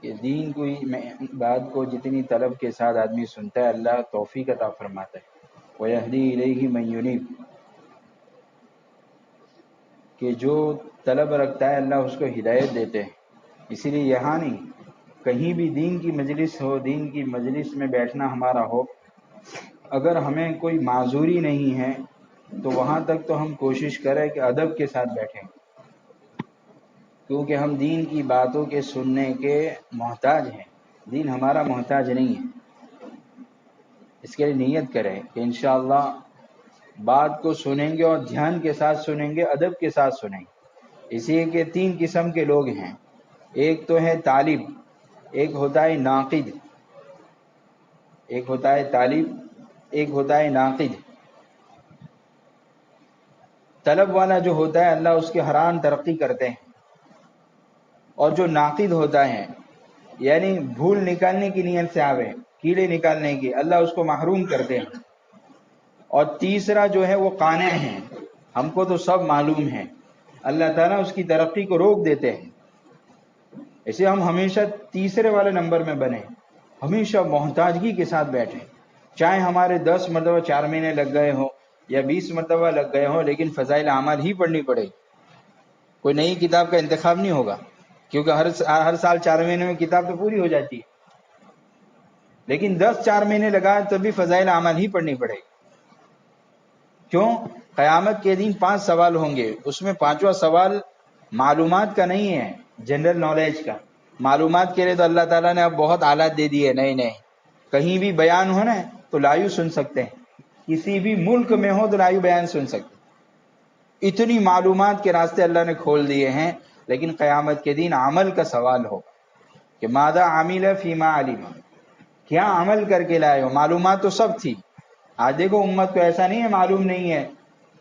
کہ دین کوئی بات کو جتنی طلب کے ساتھ آدمی سنتا ہے اللہ توفیق عطا فرماتا ہے. وَيَهْدِي إِلَيْهِ مَن يُنِيبُ، کہ جو طلب رکھتا ہے اللہ اس کو ہدایت دیتے ہیں. اسی لیے یہاں نہیں، کہیں بھی دین کی مجلس ہو، دین کی مجلس میں بیٹھنا ہمارا ہو، اگر ہمیں کوئی معذوری نہیں ہے تو وہاں تک تو ہم کوشش کریں کہ ادب کے ساتھ بیٹھیں، کیونکہ ہم دین کی باتوں کے سننے کے محتاج ہیں. دین ہمارا محتاج نہیں ہے. اس کے لیے نیت کریں کہ انشاءاللہ بات کو سنیں گے اور دھیان کے ساتھ سنیں گے، ادب کے ساتھ سنیں گے. اسی لیے کہ 3 قسم کے لوگ ہیں، ایک تو ہے طالب، ایک ہوتا ہے ناقد، ایک ہوتا ہے طالب، ایک ہوتا ہے ناقد. طلب والا جو ہوتا ہے اللہ اس کے حرام ترقی کرتے ہیں، اور جو ناقد ہوتا ہے یعنی بھول نکالنے کی نیت سے آوے، کیڑے نکالنے کی، اللہ اس کو محروم کرتے ہیں. اور تیسرا جو ہے وہ قانع ہیں، ہم کو تو سب معلوم ہے، اللہ تعالیٰ اس کی ترقی کو روک دیتے ہیں. اسے ہم ہمیشہ تیسرے والے نمبر میں بنیں، ہمیشہ محتاجگی کے ساتھ بیٹھیں، چاہے ہمارے 10 مرتبہ 4 مہینے لگ گئے ہوں یا 20 مرتبہ لگ گئے ہوں، لیکن فضائل اعمال ہی پڑھنی پڑے. کوئی نئی کتاب کا انتخاب نہیں ہوگا، کیونکہ ہر سال 4 مہینے میں کتاب تو پوری ہو جاتی ہے، لیکن 4 مہینے لگا تب بھی فضائل اعمال ہی پڑھنی پڑے. کیوں؟ قیامت کے دن 5 سوال ہوں گے، اس میں 5واں سوال معلومات کا نہیں ہے، جنرل نالج کا. معلومات کے لیے تو اللہ تعالیٰ نے اب بہت آلات دے دیے، نہیں کہیں بھی بیان ہو نا تو لائیو سن سکتے ہیں، کسی بھی ملک میں ہو تو لائیو بیان سن سکتے ہیں. اتنی معلومات کے راستے اللہ نے کھول دیے ہیں. لیکن قیامت کے دن عمل کا سوال ہوگا کہ ماذا عمل فیما علم، کیا عمل کر کے لائے ہو. معلومات تو سب تھی. آج دیکھو امت کو ایسا نہیں ہے معلوم نہیں ہے،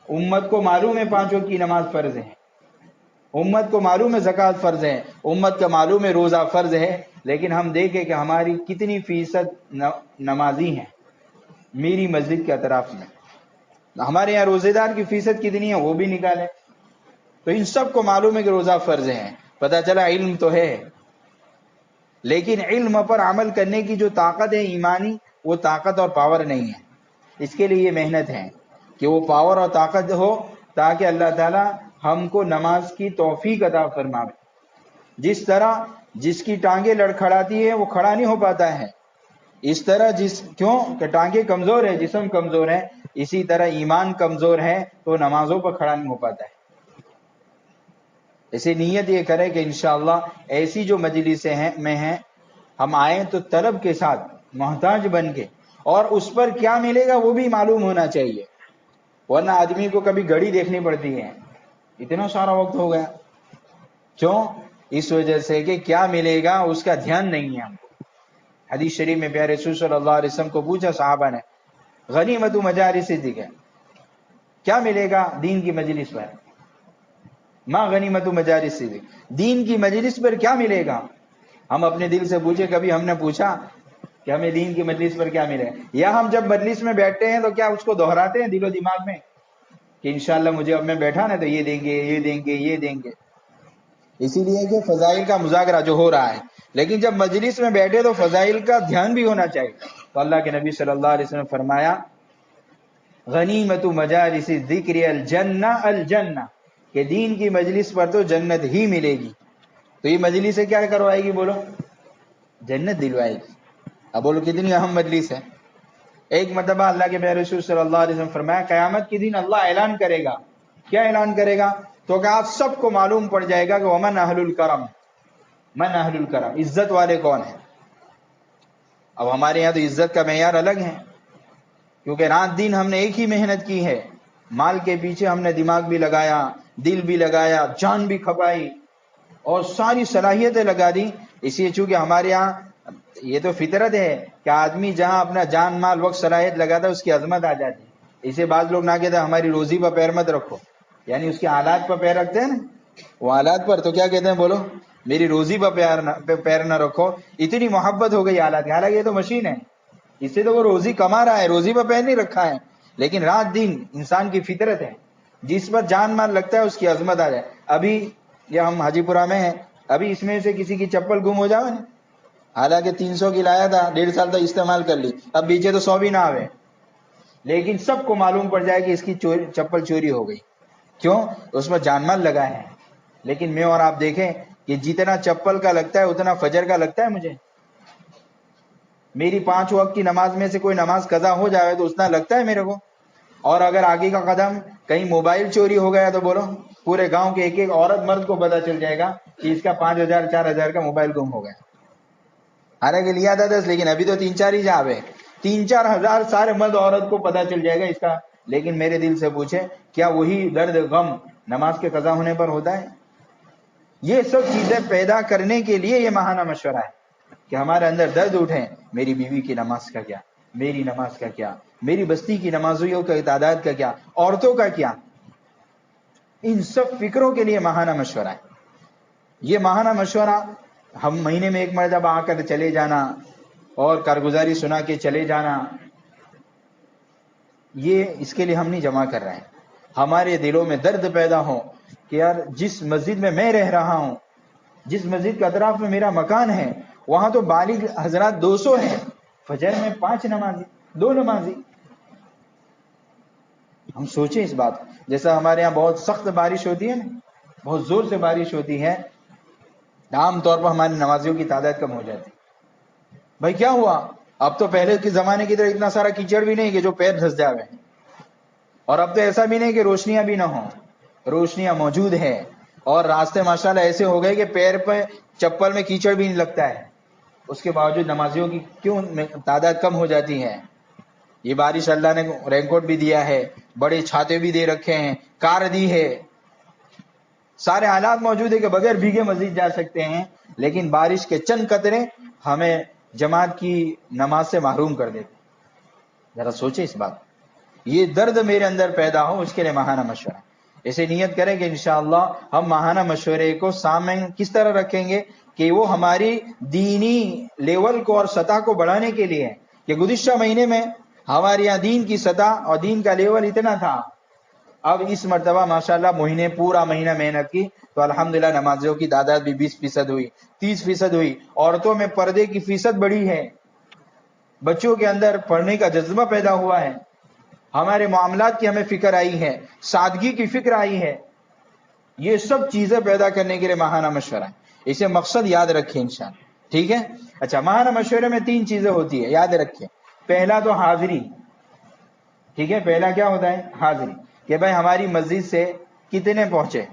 امت کو معلوم ہے 5 وقت کی نماز فرض ہے، امت کو معلوم ہے زکوٰۃ فرض ہے، امت کا معلوم ہے روزہ فرض ہے، لیکن ہم دیکھیں کہ ہماری کتنی فیصد نمازی ہیں میری مسجد کے اطراف میں. ہمارے یہاں روزے دار کی فیصد کتنی ہے وہ بھی نکالے. تو ان سب کو معلوم ہے کہ روزہ فرض ہے، پتہ چلا علم تو ہے، لیکن علم پر عمل کرنے کی جو طاقت ہے ایمانی، وہ طاقت اور پاور نہیں ہے. اس کے لیے یہ محنت ہے کہ وہ پاور اور طاقت ہو، تاکہ اللہ تعالی ہم کو نماز کی توفیق عطا فرمائے. جس طرح جس کی ٹانگیں لڑکھڑاتی ہے وہ کھڑا نہیں ہو پاتا ہے، اس طرح کیوں کہ ٹانگیں کمزور ہے، جسم کمزور ہے، اسی طرح ایمان کمزور ہے تو نمازوں پر کھڑا نہیں ہو پاتا ہے. اسے نیت یہ کرے کہ انشاءاللہ ایسی جو مجلسیں میں ہیں ہم آئیں تو طلب کے ساتھ محتاج بن کے، اور اس پر کیا ملے گا وہ بھی معلوم ہونا چاہیے. ورنہ آدمی کو کبھی گھڑی دیکھنی پڑتی ہے، اتنا سارا وقت ہو گیا. کیوں؟ اس وجہ سے کہ کیا ملے گا اس کا دھیان نہیں ہے ہم کو. حدیث شریف میں پیارے رسول صلی اللہ علیہ وسلم کو پوچھا صحابہ نے، غنیمت مجالس ذکر، کیا ملے گا دین کی مجلس پر؟ ما غنیمت مجالس ذکر، دین کی مجلس پر کیا ملے گا؟ ہم اپنے دل سے پوچھے، کبھی ہم نے پوچھا کہ ہمیں دین کی مجلس پر کیا ملے؟ یا ہم جب مجلس میں بیٹھتے ہیں تو کیا اس کو دہراتے ہیں دل و دماغ میں کہ انشاءاللہ مجھے اب میں بیٹھا نا تو یہ دیں گے، یہ دیں گے، یہ دیں گے. اسی لیے کہ فضائل کا مذاکرہ جو ہو رہا ہے، لیکن جب مجلس میں بیٹھے تو فضائل کا دھیان بھی ہونا چاہیے. تو اللہ کے نبی صلی اللہ علیہ وسلم نے فرمایا غنیمت مجالس ذکر الجنہ الجنہ، کہ دین کی مجلس پر تو جنت ہی ملے گی. تو یہ مجلس سے کیا کروائے گی؟ بولو جنت دلوائے گی. اب بولو کتنی اہم مجلس ہے. ایک مرتبہ اللہ کے پیارے رسول صلی اللہ علیہ وسلم فرمایا قیامت کے دن اللہ اعلان کرے گا. کیا اعلان کرے گا؟ تو کہ آپ سب کو معلوم پڑ جائے گا کہ ومن اہل الکرم، من اہل الکرم، عزت والے کون ہیں. اب ہمارے یہاں تو عزت کا معیار الگ ہے، کیونکہ رات دن ہم نے ایک ہی محنت کی ہے، مال کے پیچھے ہم نے دماغ بھی لگایا، دل بھی لگایا، جان بھی کھپائی اور ساری صلاحیتیں لگا دی. اس لیے چونکہ ہمارے یہاں یہ تو فطرت ہے کہ آدمی جہاں اپنا جان مال وقت صلاحیت لگاتا ہے اس کی عظمت آ جاتی ہے. اسے بعض لوگ نہ کہتے ہماری روزی پر پیر مت رکھو، یعنی اس کے حالات پر پیر رکھتے ہیں نا، وہ حالات پر تو کیا کہتے ہیں؟ بولو میری روزی پر پیر نہ رکھو. اتنی محبت ہو گئی حالات کی، حالانکہ یہ تو مشین ہے، اس سے تو وہ روزی کما رہا ہے، روزی پر پیر نہیں رکھا ہے. لیکن رات دن انسان کی فطرت ہے، جس پر جان مال لگتا ہے اس کی عظمت آ جائے. ابھی یہ ہم حاجی پورہ میں ہیں، ابھی اس میں سے کسی کی چپل گم ہو جائے نا حالانکہ 300 کی لایا تھا، 1.5 سال تک استعمال کر لی، اب بیچے تو 100 بھی نہ آوے، لیکن سب کو معلوم پڑ جائے کہ اس کی چپل چوری ہو گئی. کیوں؟ اس میں جان مال لگا ہے. لیکن میں اور آپ دیکھیں کہ جتنا چپل کا لگتا ہے اتنا فجر کا لگتا ہے مجھے. میری 5 وقت کی نماز میں سے کوئی نماز قضا ہو جائے تو اتنا لگتا ہے میرے کو. اور اگر آگے کا قدم کہیں موبائل چوری ہو گیا تو بولو پورے گاؤں کے ایک ایک عورت مرد کو پتا چل جائے گا کہ اس کا 5,000 4,000 کا موبائل گم ہو گیا. حالانکہ لیا تھا 10، لیکن ابھی تو 3-4 ہی جہاں پہ 3-4 ہزار سارے مرد عورت کو پتا چل جائے گا اس کا. لیکن میرے دل سے پوچھے کیا وہی درد غم نماز کے قضا ہونے پر ہوتا ہے؟ یہ سب چیزیں پیدا کرنے کے لیے یہ ماہانہ مشورہ ہے کہ ہمارے اندر درد اٹھے. میری بیوی کی نماز کا کیا، میری نماز کا کیا، میری بستی کی نمازیوں کا تعداد کا کیا، عورتوں کا کیا. ان سب فکروں کے لیے ماہانہ مشورہ ہے. یہ ماہانہ مشورہ ہم مہینے میں ایک مرتبہ آ کر چلے جانا اور کارگزاری سنا کے چلے جانا، یہ اس کے لیے ہم نہیں جمع کر رہے ہیں. ہمارے دلوں میں درد پیدا ہو کہ یار جس مسجد میں میں رہ رہا ہوں، جس مسجد کے اطراف میں میرا مکان ہے، وہاں تو بالغ حضرات 200 ہیں، فجر میں 5 نمازی 2 نمازی. ہم سوچیں اس بات. جیسا ہمارے یہاں بہت سخت بارش ہوتی ہے نا، بہت زور سے بارش ہوتی ہے، عام طور پر ہماری نمازیوں کی تعداد کم ہو جاتی. بھائی کیا ہوا؟ اب تو پہلے کے زمانے کی طرح اتنا سارا کیچڑ بھی نہیں کہ جو پیر دھس جاوے، اور اب تو ایسا بھی نہیں کہ روشنیاں بھی نہ ہوں، روشنیاں موجود ہیں، اور راستے ماشاءاللہ ایسے ہو گئے کہ پیر پہ چپل میں کیچڑ بھی نہیں لگتا ہے. اس کے باوجود نمازیوں کی کیوں تعداد کم ہو جاتی ہے؟ یہ بارش اللہ نے رین کوٹ بھی دیا ہے، بڑے چھاتے بھی دے رکھے ہیں، کار دی ہے، سارے حالات موجود ہے کہ بغیر بھیگے مسجد جا سکتے ہیں، لیکن بارش کے چند قطرے ہمیں جماعت کی نماز سے محروم کر دیتے. ذرا سوچیں اس بات. یہ درد میرے اندر پیدا ہو اس کے لیے ماہانہ مشورہ. اسے نیت کریں کہ انشاءاللہ ہم ماہانہ مشورے کو سامنے کس طرح رکھیں گے کہ وہ ہماری دینی لیول کو اور سطح کو بڑھانے کے لیے. کہ گزشتہ مہینے میں ہمارے یہاں دین کی سطح اور دین کا لیول اتنا تھا، اب اس مرتبہ ماشاءاللہ پورا مہینہ محنت کی تو الحمدللہ نمازیوں کی تعداد بھی 20% ہوئی، 30% ہوئی. عورتوں میں پردے کی فیصد بڑھی ہے، بچوں کے اندر پڑھنے کا جذبہ پیدا ہوا ہے، ہمارے معاملات کی ہمیں فکر آئی ہے، سادگی کی فکر آئی ہے. یہ سب چیزیں پیدا کرنے کے لیے ماہانہ مشورہ ہے. اسے مقصد یاد رکھیں انشاءاللہ. ٹھیک ہے؟ اچھا، ماہانہ مشورے میں 3 چیزیں ہوتی ہے، یاد رکھیں. پہلا تو حاضری. ٹھیک ہے، پہلا کیا ہوتا ہے؟ حاضری. کہ بھائی ہماری مسجد سے کتنے پہنچے.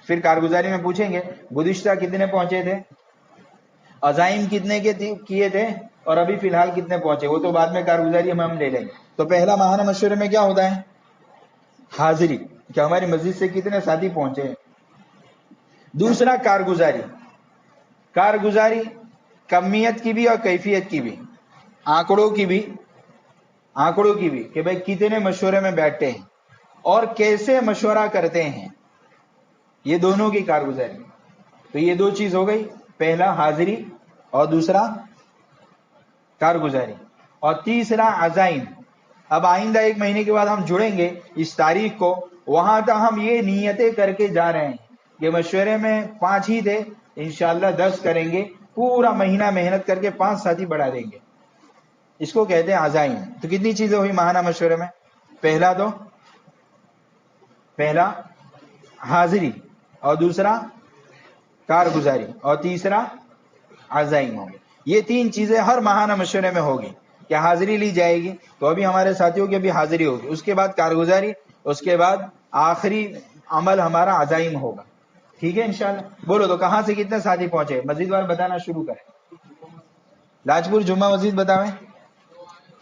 پھر کارگزاری میں پوچھیں گے گزشتہ کتنے پہنچے تھے، عزائم کتنے کے کیے تھے، اور ابھی فی الحال کتنے پہنچے. وہ تو بعد میں کارگزاری ہم لے لیں گے. تو پہلا ماہانہ مشورے میں کیا ہوتا ہے؟ حاضری، کہ ہماری مسجد سے کتنے ساتھی پہنچے. دوسرا کارگزاری. کارگزاری کمیت کی بھی اور کیفیت کی بھی، آنکڑوں کی بھی کہ بھئی کتنے مشورے میں بیٹھتے ہیں اور کیسے مشورہ کرتے ہیں، یہ دونوں کی کارگزاری. تو یہ 2 چیز ہو گئی، پہلا حاضری اور دوسرا کارگزاری. اور تیسرا عزائم. اب آئندہ 1 مہینے کے بعد ہم جڑیں گے اس تاریخ کو، وہاں تک ہم یہ نیتیں کر کے جا رہے ہیں کہ مشورے میں 5 ہی تھے، انشاءاللہ 10 کریں گے، پورا مہینہ محنت کر کے 5 ساتھی بڑھا دیں گے. اس کو کہتے ہیں عزائم. تو کتنی چیزیں ہوئی ماہانہ مشورے میں؟ پہلا حاضری، اور دوسرا کارگزاری، اور تیسرا عزائم ہوگی. یہ 3 چیزیں ہر ماہانہ مشورے میں ہوگی کہ حاضری لی جائے گی، تو ابھی ہمارے ساتھیوں کی بھی حاضری ہوگی، اس کے بعد کارگزاری، اس کے بعد آخری عمل ہمارا عزائم ہوگا. ٹھیک ہے انشاءاللہ. بولو تو کہاں سے کتنے ساتھی پہنچے، مسجد والے بتانا شروع کریں. لاجپور جمعہ مسجد بتاویں،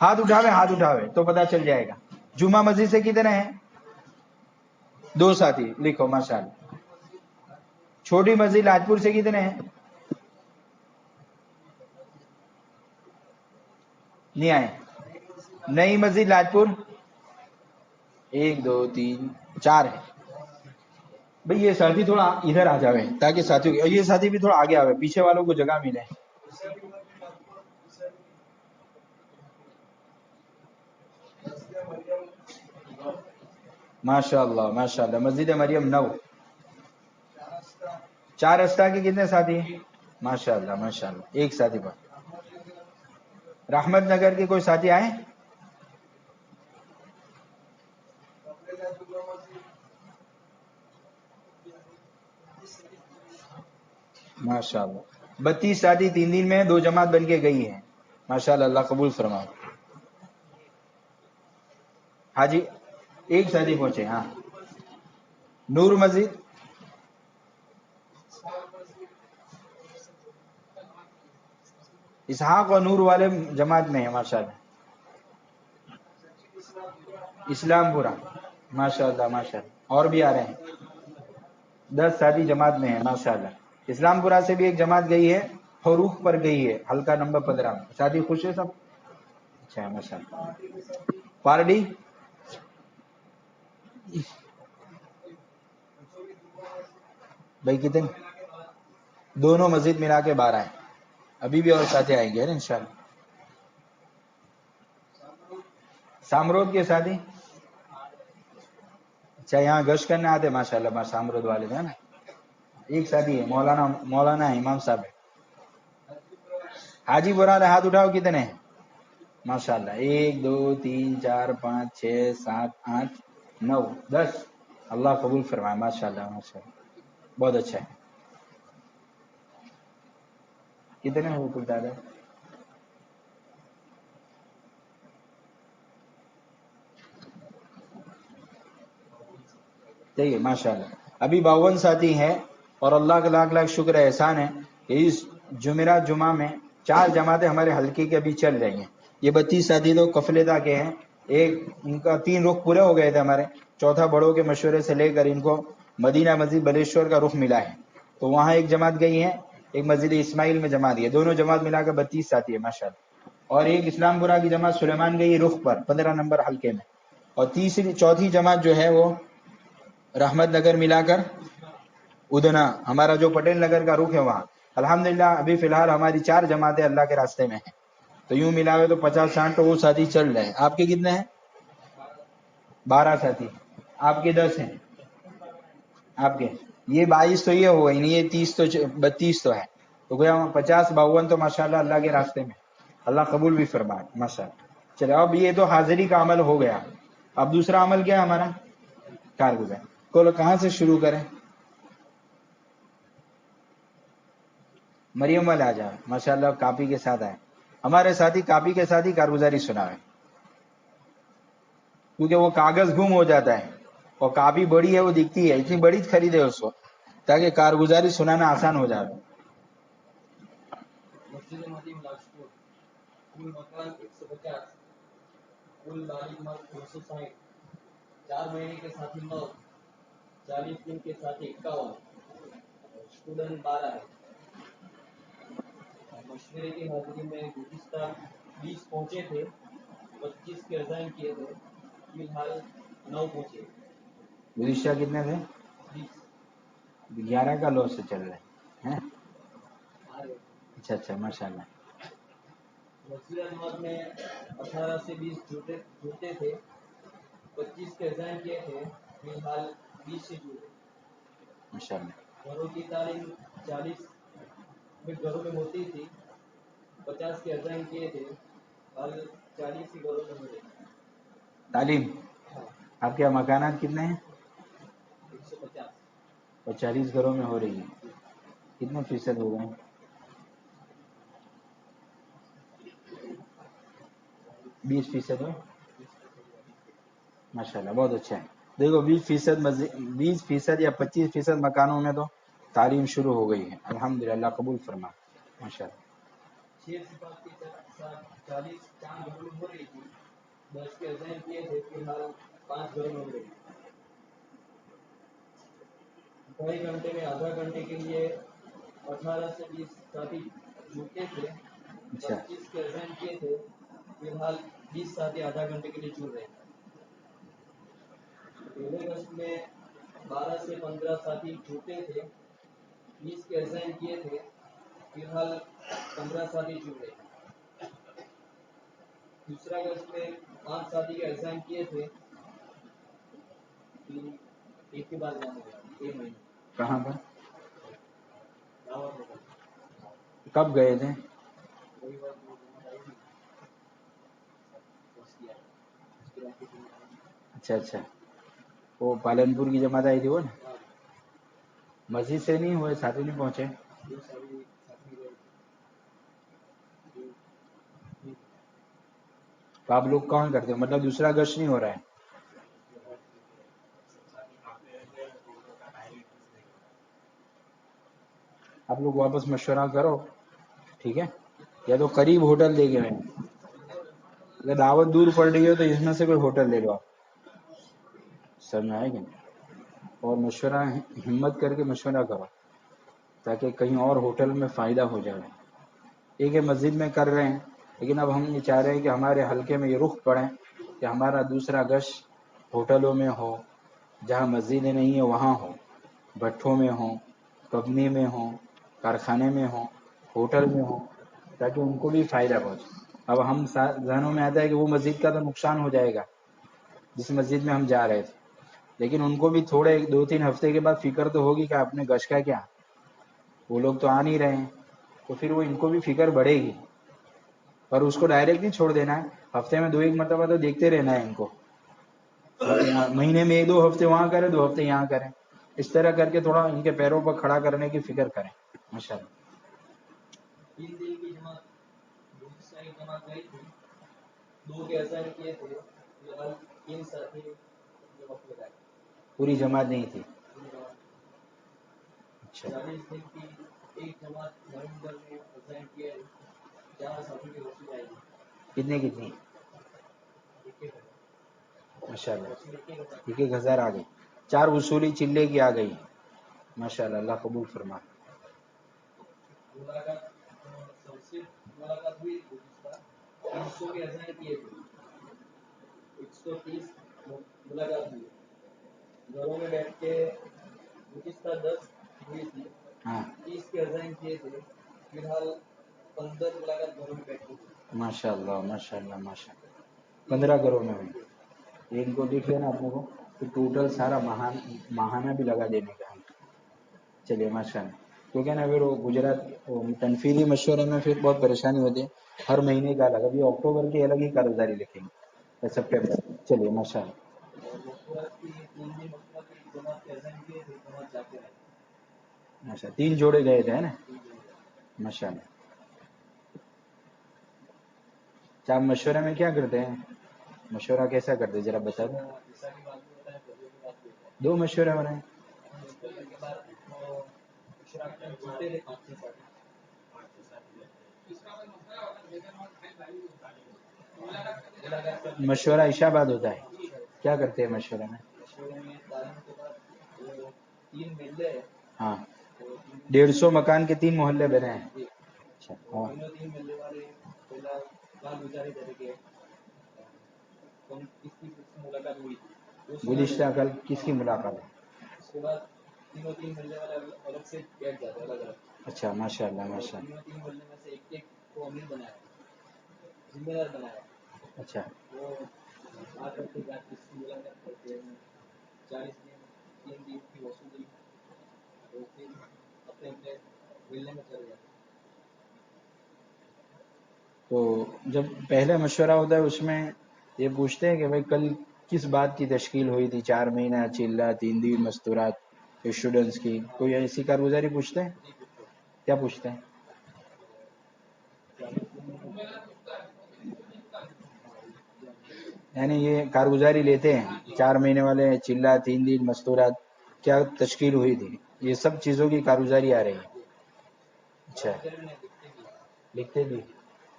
ہاتھ اٹھاوے تو پتا چل جائے گا. جمعہ مسجد سے کتنے ہیں؟ 2 ساتھی لکھو ماشاءاللہ. چھوٹی مسجد لاجپور سے کتنے ہیں؟ نہیں آئے. نئی مسجد لاجپور 1 2 3 4 ہے. بھئی یہ ساتھی تھوڑا ادھر آ جاوے تاکہ ساتھیوں، یہ ساتھی بھی تھوڑا آگے آوے، پیچھے والوں کو جگہ ملے. ماشاءاللہ ماشاءاللہ. مسجد مریم 9. 4 استا کے کتنے ساتھی ہیں؟ ماشاء اللہ ماشاء اللہ. ایک ساتھی پر رحمت نگر کے کوئی ساتھی آئے؟ ماشاء اللہ 32 ساتھی 3 دن میں 2 جماعت بن کے گئی ہے. ماشاء اللہ, اللہ قبول فرمائے. ہاں جی ایک ساتھی پہنچے. ہاں نور مسجد اسحاق اور نور والے جماعت میں ہے. ماشاء اللہ اسلام پورا ماشاء اللہ ماشاء اللہ. اور بھی آ رہے ہیں 10 ساتھی جماعت میں ہے. ماشاء اللہ اسلام پورا سے بھی ایک جماعت گئی ہے, فروخ پر گئی ہے, حلقہ نمبر 15 میں. ساتھی خوش ہے سب؟ اچھا ماشاء اللہ. پارڈی بھائی کتنے؟ دونوں مسجد ملا کے 12 ہیں. ابھی بھی اور ساتھی آئیں گے نا انشاءاللہ. سامرود کے ساتھی اچھا یہاں گشت کرنے آتے ماشاء اللہ. سامرود والے تھے نا. ایک ساتھی ہے مولانا امام صاحب ہے. حاجی بران ہاتھ اٹھاؤ کتنے ہیں؟ ماشاء اللہ 1 2 3 4 5 6 7 8 9 10. اللہ قبول فرمائے. ماشاء اللہ ماشاء اللہ بہت اچھا ہے. کتنے ہیں وہ دادا؟ صحیح ہے ماشاء اللہ. ابھی 52 ساتھی ہیں اور اللہ کا لاکھ لاکھ شکر ہے, احسان ہے کہ اس جمعرات جمعہ میں 4 جماعتیں ہمارے حلقے کے ابھی چل رہی ہیں. یہ 32 ساتھی تو کفلتا کے ہیں. ایک ان کا 3 رخ پورے ہو گئے تھے ہمارے, چوتھا بڑوں کے مشورے سے لے کر ان کو مدینہ مسجد بلیشور کا رخ ملا ہے, تو وہاں ایک جماعت گئی ہے. ایک مسجد اسماعیل میں جماعت ہے. دونوں جماعت ملا کر 32 ساتھی ہے ماشاء اللہ. اور ایک اسلام پورہ کی جماعت سلیمان گئی رخ پر 15 نمبر حلقے میں. اور چوتھی جماعت جو ہے وہ رحمت نگر ملا کر ادنا, ہمارا جو پٹیل نگر کا رخ ہے وہاں. الحمدللہ ابھی فی الحال ہماری 4 جماعتیں اللہ کے راستے میں ہیں. تو یوں ملا ہوئے تو 50-60 تو وہ ساتھی چل رہے ہیں. آپ کے کتنے ہیں؟ 12 ساتھی. آپ کے 10 ہیں. آپ کے یہ 22 تو یہ ہو گئی نہیں, یہ 30 تو 32 تو ہے, تو گویا 50-52 تو ماشاءاللہ اللہ کے راستے میں. اللہ قبول بھی فرمائے ماشاء اللہ. چلے اب یہ تو حاضری کا عمل ہو گیا. اب دوسرا عمل کیا ہے ہمارا؟ کارگزار. کو کہاں سے شروع کریں؟ مریم والے آ جائیں ماشاء اللہ. کاپی کے ساتھ آئے ہمارے ساتھی, کاپی کے ساتھ ہی کارگزاری سناویں, کیونکہ وہ کاغذ گم ہو جاتا ہے اور کاپی بڑی ہے وہ دکھتی ہے, اتنی بڑی خریدے اس کو تاکہ کارگزاری سنانا آسان ہو جائے. مسجد مدیم لاجپور کل مکان 150 کل مالک مال 260 4 مہینے کے ساتھی 9 40 دن کے ساتھی 51 اسٹوڈنٹ 12 ہے. مشورے کی حاضری میں گزشتہ 20 پہنچے تھے, 25 کے ریزائن کیے تھے, فی الحال 9 پہنچے. گزشتہ کتنے تھے؟ 11 کا لو سے چل رہے ہیں. اچھا اچھا ماشاء اللہ. مسجد احمد میں 18 سے 20 جڑتے تھے, 25 کے ریزائن کیے تھے, فی الحال 20 سے جڑے. ماشاء اللہ. گھروں کی تعلیم 40 گھروں میں ہوتی تھی, 50 کے ریزائن کیے تھے, حال 40 ہی گھروں میں ہو رہے. تعلیم آپ کے مکانات کتنے ہیں؟ 150 اور 40 گھروں میں ہو رہی ہے. کتنے فیصد ہو گئے؟ 20% ہو. ماشاء اللہ بہت اچھا ہے. دیکھو 20% یا 25% مکانوں میں تو تعلیم شروع ہو گئی ہے. الحمدللہ قبول فرما ماشاء اللہ. 6 صفات کے ساتھ 40 4 گھروں میں ہو رہی تھی, 10 کے ریزائن کیے تھے, فی الحال 5 گھروں میں ہو رہی. 2.5 گھنٹے میں آدھا گھنٹے کے لیے 18 سے 20 ساتھی جڑتے تھے, اچھا 25 کے ریزائن کیے تھے, فی الحال 20 ساتھی آدھا گھنٹے کے لیے جڑ رہے ہیں. پہلے گشت میں 12 سے 15 ساتھی جڑتے تھے, 20 کے ریزائن کیے تھے, فی الحال 15 ساتھی جڑ رہے ہیں. دوسرا گشت میں 5 ساتھی کے ریزائن کیے تھے, ایک کے بعد جانا ہوگا 1 مہینے. کہاں پر؟ دعوت ہوگا. کب گئے تھے؟ وہی بات وہ جماعت آئی تھی بس کیا اس کے بعد کی جماعت آئی تھی. اچھا اچھا، وہ پالنپور کی جماعت آئی تھی وہ نا. ہاں مسجد سے نہیں ہوئے، ساتھ ہی نہیں پہنچے. دو ساری ساتھ میں گئے تھے. تو آپ لوگ کون کرتے ہو؟ مطلب دوسرا گشت نہیں ہو رہا ہے؟ آپ لوگ واپس مشورہ کرو، ٹھیک ہے؟ یا تو قریب ہوٹل دے گئے ہیں، اگر دعوت دور پڑ رہی ہو تو اس میں سے کوئی ہوٹل لے لو آپ، سمجھ میں آئے گا. اور مشورہ ہمت کر کے مشورہ کرو تاکہ کہیں اور ہوٹل میں فائدہ ہو جائے. ایک ہے مسجد میں کر رہے ہیں، لیکن اب ہم یہ چاہ رہے ہیں کہ ہمارے حلقے میں یہ رخ پڑے کہ ہمارا دوسرا گشت ہوٹلوں میں ہو، جہاں مسجدیں نہیں ہیں وہاں ہو، بھٹھوں میں ہوں، کمپنی میں ہوں، کارخانے میں ہوں، ہوٹل میں ہوں، تاکہ ان کو بھی فائدہ پہنچے. اب ہم ذہنوں میں آتا ہے کہ وہ مسجد کا تو نقصان ہو جائے گا جس مسجد میں ہم جا رہے تھے، لیکن ان کو بھی تھوڑے 2-3 ہفتے کے بعد فکر تو ہوگی کہ اپنے گشت کا کیا، وہ لوگ تو آ نہیں رہے ہیں، تو پھر وہ ان کو بھی فکر بڑھے گی. پر اس کو ڈائریکٹ نہیں چھوڑ دینا ہے، ہفتے میں 2-1 مرتبہ تو دیکھتے رہنا ہے ان کو. مہینے میں 1-2 ہفتے وہاں کریں، 2 ہفتے یہاں کریں، اس طرح کر کے تھوڑا ان کے پیروں پر کھڑا کرنے کی فکر کریں. ماشاءاللہ. 3 دن کی جماعت دوسرا ایک جماعت گئی تھی، 2 کے اذان کیے تھے، فی الحال 3 ساتھی جو وقت لگائے. پوری جماعت نہیں تھی. اچھا 40 دن کی ایک جماعت نومبر میں اذان کیے، 4 ساتھی کی وصول آئی تھی. کتنی ایک ماشاء اللہ، وصول 1,000. 1,000 آ گئی. 4 وصولی چلے کی آ گئی. ماشاء اللہ، اللہ قبول فرما. ملاقات سب سے ملاقات ہوئی تھی گزشتہ 300 کے اذان کیے تھے، 130 ملاقات ہوئی. گھروں میں بیٹھ کے گزشتہ 10 ہوئی تھی، ہاں 30 کے اذان کیے تھے، فی الحال 15 ملاقات گھروں میں بیٹھ کے ہوئی. ماشاء اللہ ماشاء اللہ ماشاء اللہ. 15 کروڑ میں ہوئی. یہ ان کو لکھ لینا اپنے کو کہ ٹوٹل سارا ماہانہ بھی لگا دینے کا ہے. چلیے ماشاء اللہ. کیونکہ نا پھر وہ گجرات تنفیذی مشورے میں پھر بہت پریشانی ہوتی ہے. ہر مہینے کا الگ، ابھی اکتوبر کی الگ ہی کارگزاری لکھیں گے، سپٹمبر. چلیے ماشاء اللہ. اور مشورت کی 3 دن مشورت کی جماعت کے اذان کیے تھے، جماعت جاتے رہے. ماشاء اللہ 3 جوڑے گئے تھے نا. 3 دن گئے. ماشاء اللہ. کیا آپ مشورے میں کیا کرتے ہیں؟ مشورہ کیسا کرتے ہیں ذرا بتا دیں. عیسیٰ کی بات بھی ہوتا ہے، فجر کی بات بھی ہوتا ہے. 2 مشورے ہو رہے ہیں. فجر کے بعد وہ اشراق ٹائم سوتے تھے 5-6 ساتھی. ملاقات کرنے کے مشورہ عشاء بعد ہوتا ہے. کیا کرتے ہیں مشورے میں؟ مشورے میں تعلیم کے بعد وہ 3 محلے ہیں، ہاں وہ 150 مکان کے 3 محلے بنے ہیں. جی، اچھا وہ ہاں. تینوں 3 محلے والے پہلا کال گزاری کریں گے کون کس کی ملاقات ہوئی تھی. گزشتہ کل کس کی ملاقات ہے؟ اس کے بعد تینوں 3 محلے والے الگ سے بیٹھ جاتے ہیں، الگ الگ. اچھا ماشاء اللہ اور ماشاء اللہ. تینوں 3 محلے میں سے ایک کو امیر بنایا، ذمہ دار بنایا. اچھا وہ آ کر کے جا کس کی ملاقات کرتے ہیں. 40 دن 3 دن کی وصولی، وہ پھر اپنے اپنے ملنے میں چلے جاتے. تو جب پہلے مشورہ ہوتا ہے اس میں یہ پوچھتے ہیں کہ بھائی کل کس بات کی تشکیل ہوئی تھی، 4 مہینہ چلہ 3 دن مستورات اسٹوڈنٹس کی، کوئی ایسی کارگزاری پوچھتے ہیں؟ جی پوچھتے ہیں. کیا پوچھتے ہیں؟ 40 دن یعنی یہ کارگزاری لیتے ہیں 4 مہینے والے چلہ 3 دن مستورات کیا تشکیل ہوئی تھی، یہ سب چیزوں کی کارگزاری آ رہی ہے. اچھا لکھتے بھی.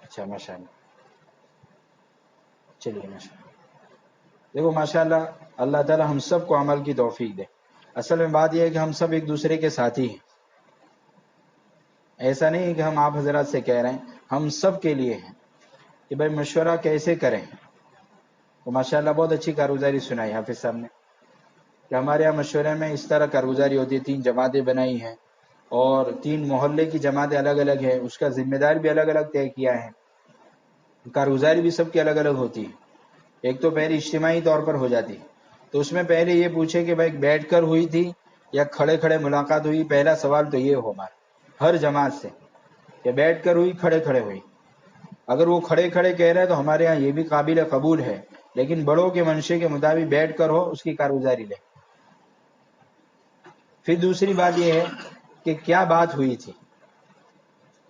اچھا ماشاء اللہ. چلیے ماشاء اللہ. دیکھو ماشاء اللہ، اللہ تعالی ہم سب کو عمل کی توفیق دے. اصل میں بات یہ ہے کہ ہم سب ایک دوسرے کے ساتھی ہیں. ایسا نہیں ہے کہ ہم آپ حضرات سے کہہ رہے ہیں، ہم سب کے لیے ہیں کہ بھائی مشورہ کیسے کریں. تو ماشاء اللہ بہت اچھی کارگزاری سنائی حافظ صاحب نے کہ ہمارے یہاں مشورے میں اس طرح کارگزاری ہوتی ہے. 3 جماعتیں بنائی ہیں اور 3 محلے کی جماعتیں الگ الگ ہیں، اس کا ذمہ دار بھی الگ الگ طے کیا ہے. کارگزاری بھی سب کی الگ الگ ہوتی ہے. ایک تو پہلے اجتماعی طور پر ہو جاتی ہے، تو اس میں پہلے یہ پوچھے کہ بھائی بیٹھ کر ہوئی تھی یا کھڑے کھڑے ملاقات ہوئی. پہلا سوال تو یہ ہو ہمارا ہر جماعت سے کہ بیٹھ کر ہوئی کھڑے کھڑے ہوئی. اگر وہ کھڑے کھڑے کہہ رہے ہیں تو ہمارے ہاں یہ بھی قابل قبول ہے، لیکن بڑوں کے منشے کے مطابق بیٹھ کر ہو اس کی کارگزاری لے. پھر دوسری بات یہ ہے کہ کیا بات ہوئی تھی،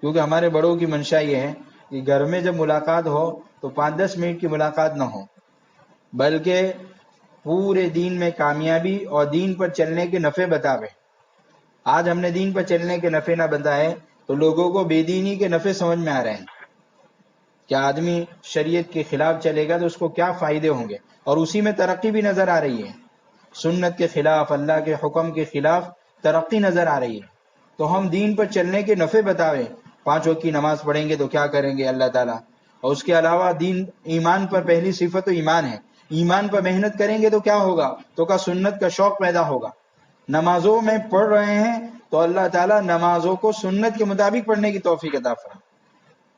کیونکہ ہمارے بڑوں کی منشا یہ ہے کہ گھر میں جب ملاقات ہو تو 5-10 منٹ کی ملاقات نہ ہو، بلکہ پورے دین میں کامیابی اور دین پر چلنے کے نفع بتاوے. آج ہم نے دین پر چلنے کے نفع نہ بتائے تو لوگوں کو بے دینی کے نفع سمجھ میں آ رہے ہیں کہ آدمی شریعت کے خلاف چلے گا تو اس کو کیا فائدے ہوں گے، اور اسی میں ترقی بھی نظر آ رہی ہے. سنت کے خلاف، اللہ کے حکم کے خلاف ترقی نظر آ رہی ہے. تو ہم دین پر چلنے کے نفع بتاوے. 5 وقت کی نماز پڑھیں گے تو کیا کریں گے اللہ تعالیٰ، اور اس کے علاوہ دین، ایمان پر پہلی صفت تو ایمان ہے. ایمان پر محنت کریں گے تو کیا ہوگا، تو کا سنت کا شوق پیدا ہوگا. نمازوں میں پڑھ رہے ہیں تو اللہ تعالیٰ نمازوں کو سنت کے مطابق پڑھنے کی توفیق عطا فرمائے،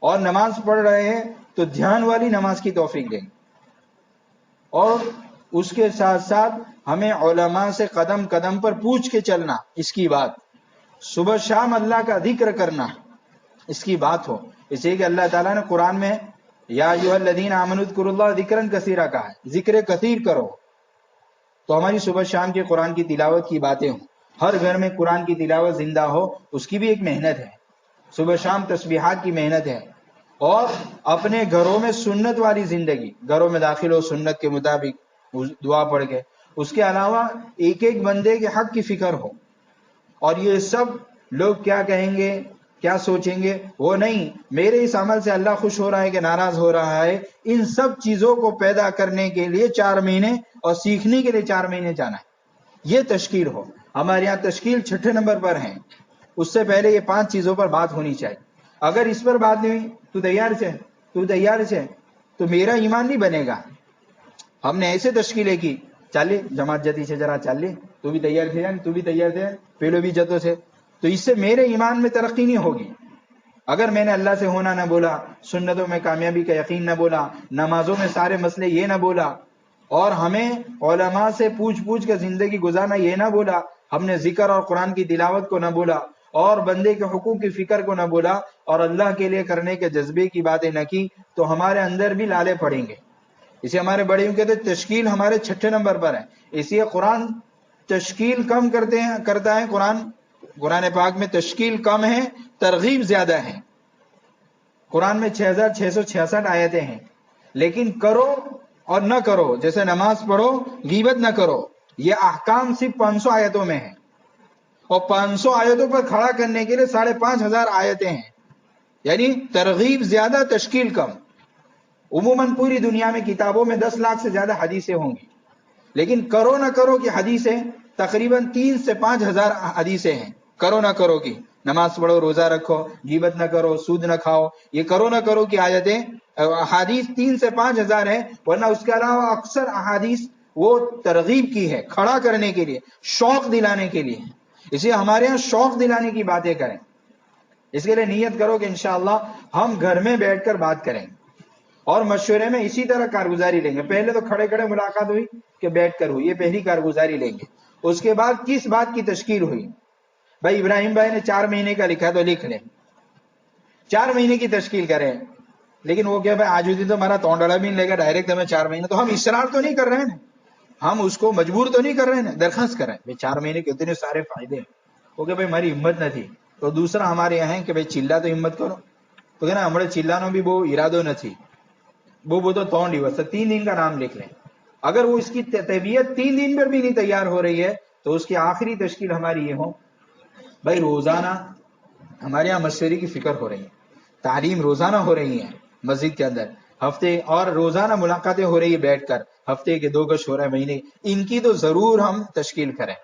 اور نماز پڑھ رہے ہیں تو دھیان والی نماز کی توفیق دیں گے. اور اس کے ساتھ ساتھ ہمیں علماء سے قدم قدم پر پوچھ کے چلنا، اس کی بات صبح شام اللہ کا ذکر کرنا، اس کی بات ہو. اس لیے کہ اللہ تعالیٰ نے قرآن میں یا ایھا الذین آمنوا اذکروا اللہ ذکرا کثیرا کہا ہے، ذکر کثیر کرو. تو ہماری صبح شام کے قرآن کی تلاوت کی باتیں ہوں، ہر گھر میں قرآن کی تلاوت زندہ ہو، اس کی بھی ایک محنت ہے. صبح شام تسبیحات کی محنت ہے. اور اپنے گھروں میں سنت والی زندگی، گھروں میں داخل ہو سنت کے مطابق دعا پڑھ کے. اس کے علاوہ ایک ایک بندے کے حق کی فکر ہو، اور یہ سب لوگ کیا کہیں گے، کیا سوچیں گے، وہ نہیں، میرے اس عمل سے اللہ خوش ہو رہا ہے کہ ناراض ہو رہا ہے. ان سب چیزوں کو پیدا کرنے کے لیے 4 مہینے اور سیکھنے کے لیے 4 مہینے جانا ہے. یہ تشکیل ہو. ہمارے یہاں تشکیل 6 نمبر پر ہے. اس سے پہلے یہ 5 چیزوں پر بات ہونی چاہیے. اگر اس پر بات نہیں ہوئی، تو تیار سے تو میرا ایمان نہیں بنے گا. ہم نے ایسے تشکیلیں کی، چالی جماعت جتی سے ذرا چالی، تو بھی تیار تھے، تو بھی تیار تھے، پہلو بھی جتوں سے، تو اس سے میرے ایمان میں ترقی نہیں ہوگی. اگر میں نے اللہ سے ہونا نہ بولا، سنتوں میں کامیابی کا یقین نہ بولا، نمازوں میں سارے مسئلے یہ نہ بولا، اور ہمیں علماء سے پوچھ کے زندگی گزارنا یہ نہ بولا، ہم نے ذکر اور قرآن کی تلاوت کو نہ بولا، اور بندے کے حقوق کی فکر کو نہ بولا، اور اللہ کے لیے کرنے کے جذبے کی باتیں نہ کی، تو ہمارے اندر بھی لالے پڑیں گے. اسے ہمارے بڑے یوں کہتے ہیں تشکیل ہمارے 6 نمبر پر ہے. اس لیے قرآن تشکیل کم کرتا ہے. قرآن پاک میں تشکیل کم ہے، ترغیب زیادہ ہے. قرآن میں 6666 آیتیں ہیں، لیکن کرو اور نہ کرو، جیسے نماز پڑھو، غیبت نہ کرو، یہ احکام صرف 500 آیتوں میں ہیں. اور 500 آیتوں پر کھڑا کرنے کے لیے 5500 آیتیں ہیں. یعنی ترغیب زیادہ، تشکیل کم. عموماً پوری دنیا میں کتابوں میں 10 لاکھ سے زیادہ حدیثیں ہوں گی، لیکن کرو نہ کرو کی حدیثیں تقریباً 3 سے 5000 حدیثیں ہیں. کرو نہ کرو کی، نماز پڑھو، روزہ رکھو، غیبت نہ کرو، سود نہ کھاؤ، یہ کرو نہ کرو کی آیتیں، احادیث 3 سے 5000 ہیں. ورنہ اس کے علاوہ اکثر احادیث وہ ترغیب کی ہے، کھڑا کرنے کے لیے، شوق دلانے کے لیے. اس لیے ہمارے ہاں شوق دلانے کی باتیں کریں. اس کے لیے نیت کرو کہ انشاءاللہ ہم گھر میں بیٹھ کر بات کریں گے، اور مشورے میں اسی طرح کارگزاری لیں گے. پہلے تو کھڑے کھڑے ملاقات ہوئی کہ بیٹھ کر ہوئی، یہ پہلی کارگزاری لیں گے. اس کے بعد کس بات کی تشکیل ہوئی، بھائی ابراہیم بھائی نے 4 مہینے کا لکھا تو لکھ لیں، 4 مہینے کی تشکیل کریں. لیکن وہ کیا بھائی آج ہوتی تو ہمارا تونڈڑا بھی نہیں لے گا ڈائریکٹ ہمیں 4 مہینے. تو ہم اصرار تو نہیں کر رہے ہیں، ہم اس کو مجبور تو نہیں کر رہے ہیں، درخواست کر رہے ہیں بھائی 4 مہینے کے اتنے سارے فائدے ہیں. وہ کہ بھائی ہماری ہمت نہ تھی. تو دوسرا ہمارے یہاں ہے کہ بھائی چلا تو ہمت کرو. تو کہنا ہمارے چلانا بھی وہ ارادو نہ تھی، وہ تو 3 દિવસ 3 دن کا نام لکھ لیں. اگر وہ اس کی طبیعت 3 دن پر بھی نہیں تیار ہو رہی ہے تو اس کی آخری تشکیل ہماری یہ ہو، بھائی روزانہ ہمارے یہاں مشورے کی فکر ہو رہی ہے، تعلیم روزانہ ہو رہی ہے مسجد کے اندر، ہفتے اور روزانہ ملاقاتیں ہو رہی ہے بیٹھ کر، ہفتے کے 2 گش ہو رہا ہے مہینے، ان کی تو ضرور ہم تشکیل کریں.